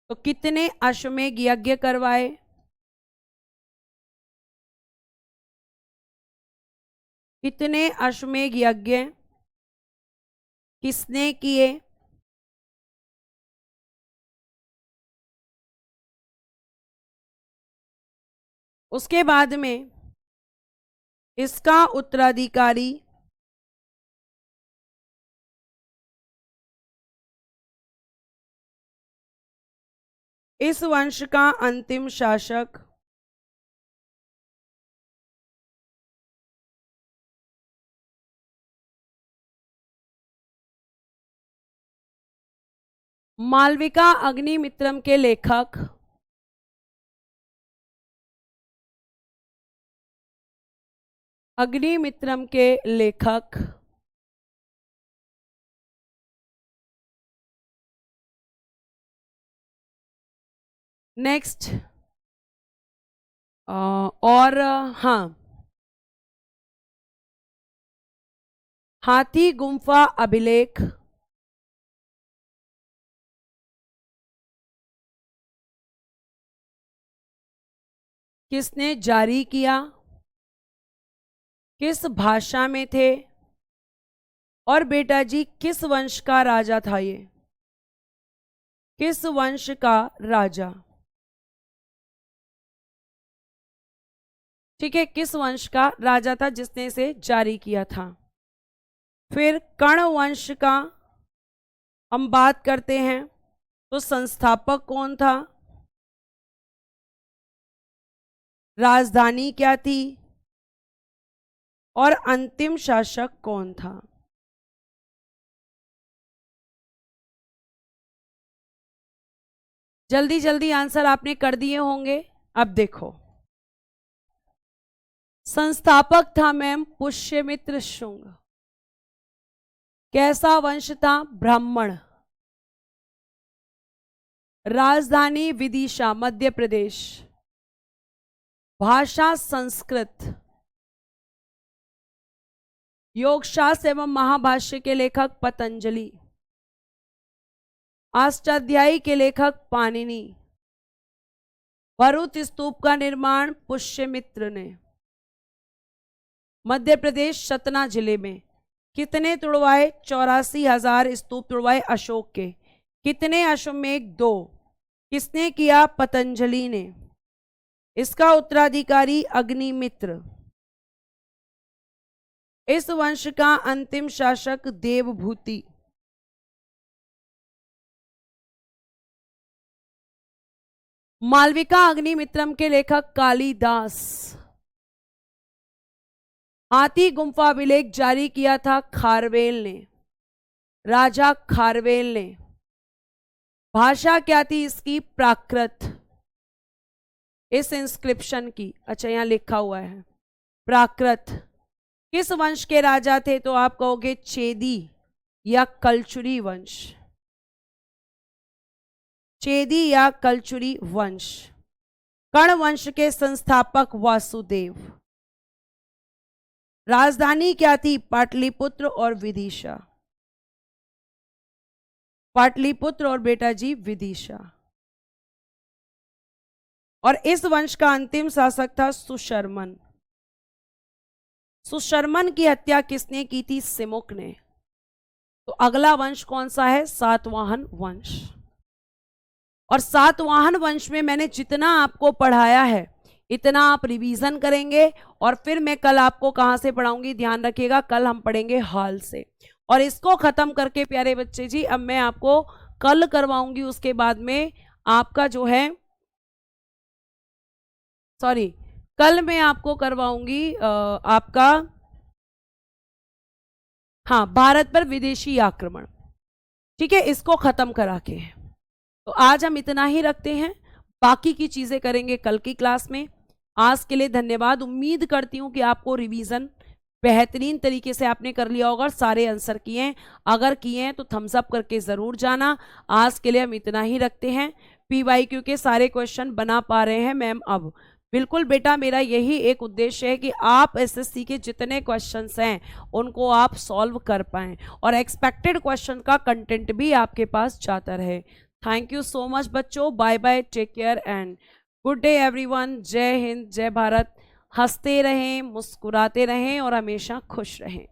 तो कितने अश्वमेध यज्ञ करवाए? कितने अश्वमेध यज्ञ किसने किए? उसके बाद में इसका उत्तराधिकारी इस वंश का अंतिम शासक मालविका अग्निमित्रम के लेखक अग्निमित्रम के लेखक नेक्स्ट और हाँ, हाथी गुम्फा अभिलेख किसने जारी किया? किस भाषा में थे? और बेटा जी किस वंश का राजा था ये? किस वंश का राजा? ठीक है, किस वंश का राजा था जिसने इसे जारी किया था? फिर कर्ण वंश का हम बात करते हैं तो संस्थापक कौन था? राजधानी क्या थी? और अंतिम शासक कौन था? जल्दी जल्दी आंसर आपने कर दिए होंगे। अब देखो, संस्थापक था मैम पुष्यमित्र शुंग। कैसा वंश था? ब्राह्मण। राजधानी विदिशा मध्य प्रदेश। भाषा संस्कृत। योगशास्त्र एवं महाभाष्य के लेखक पतंजलि। अष्टाध्यायी के लेखक पाणिनि। भरूच स्तूप का निर्माण पुष्यमित्र ने। मध्य प्रदेश सतना जिले में कितने तुड़वाए? 84,000 स्तूप तुड़वाए अशोक के। कितने? अश्वमेध 2। किसने किया? पतंजलि ने। इसका उत्तराधिकारी अग्निमित्र। इस वंश का अंतिम शासक देवभूति। मालविका अग्निमित्रम के लेखक कालिदास। हाथी गुंफा अभिलेख जारी किया था खारवेल ने, राजा खारवेल ने। भाषा क्या थी इसकी? प्राकृत। इस इंस्क्रिप्शन की, अच्छा यहां लिखा हुआ है प्राकृत। किस वंश के राजा थे? तो आप कहोगे चेदी या कलचुरी वंश। चेदी या कलचुरी वंश। कर्ण वंश के संस्थापक वासुदेव। राजधानी क्या थी? पाटलिपुत्र और विदिशा। पाटलिपुत्र और बेटा जी विदिशा। और इस वंश का अंतिम शासक था सुशर्मन। सुशर्मन की हत्या किसने की थी? सिमुक ने। तो अगला वंश कौन सा है? सातवाहन वंश। और सातवाहन वंश में मैंने जितना आपको पढ़ाया है इतना आप रिवीजन करेंगे, और फिर मैं कल आपको कहां से पढ़ाऊंगी? ध्यान रखिएगा, कल हम पढ़ेंगे हाल से। और इसको खत्म करके प्यारे बच्चे जी, अब मैं आपको कल करवाऊंगी, उसके बाद में आपका जो है, सॉरी, कल मैं आपको करवाऊंगी आपका, हाँ, भारत पर विदेशी आक्रमण। ठीक है, इसको खत्म करा के। तो आज हम इतना ही रखते हैं, बाकी की चीजें करेंगे कल की क्लास में। आज के लिए धन्यवाद। उम्मीद करती हूं कि आपको रिवीजन बेहतरीन तरीके से आपने कर लिया होगा, सारे आंसर किए हैं। अगर किए हैं तो थम्स अप करके जरूर जाना। आज के लिए हम इतना ही रखते हैं। PYQ के सारे क्वेश्चन बना पा रहे हैं मैम अब? बिल्कुल बेटा, मेरा यही एक उद्देश्य है कि आप SSC के जितने क्वेश्चंस हैं उनको आप सॉल्व कर पाएं, और एक्सपेक्टेड क्वेश्चन का कंटेंट भी आपके पास जाता रहे। थैंक यू सो मच बच्चों। Bye bye, take care and good day everyone. जय हिंद, जय भारत। हंसते रहें, मुस्कुराते रहें और हमेशा खुश रहें।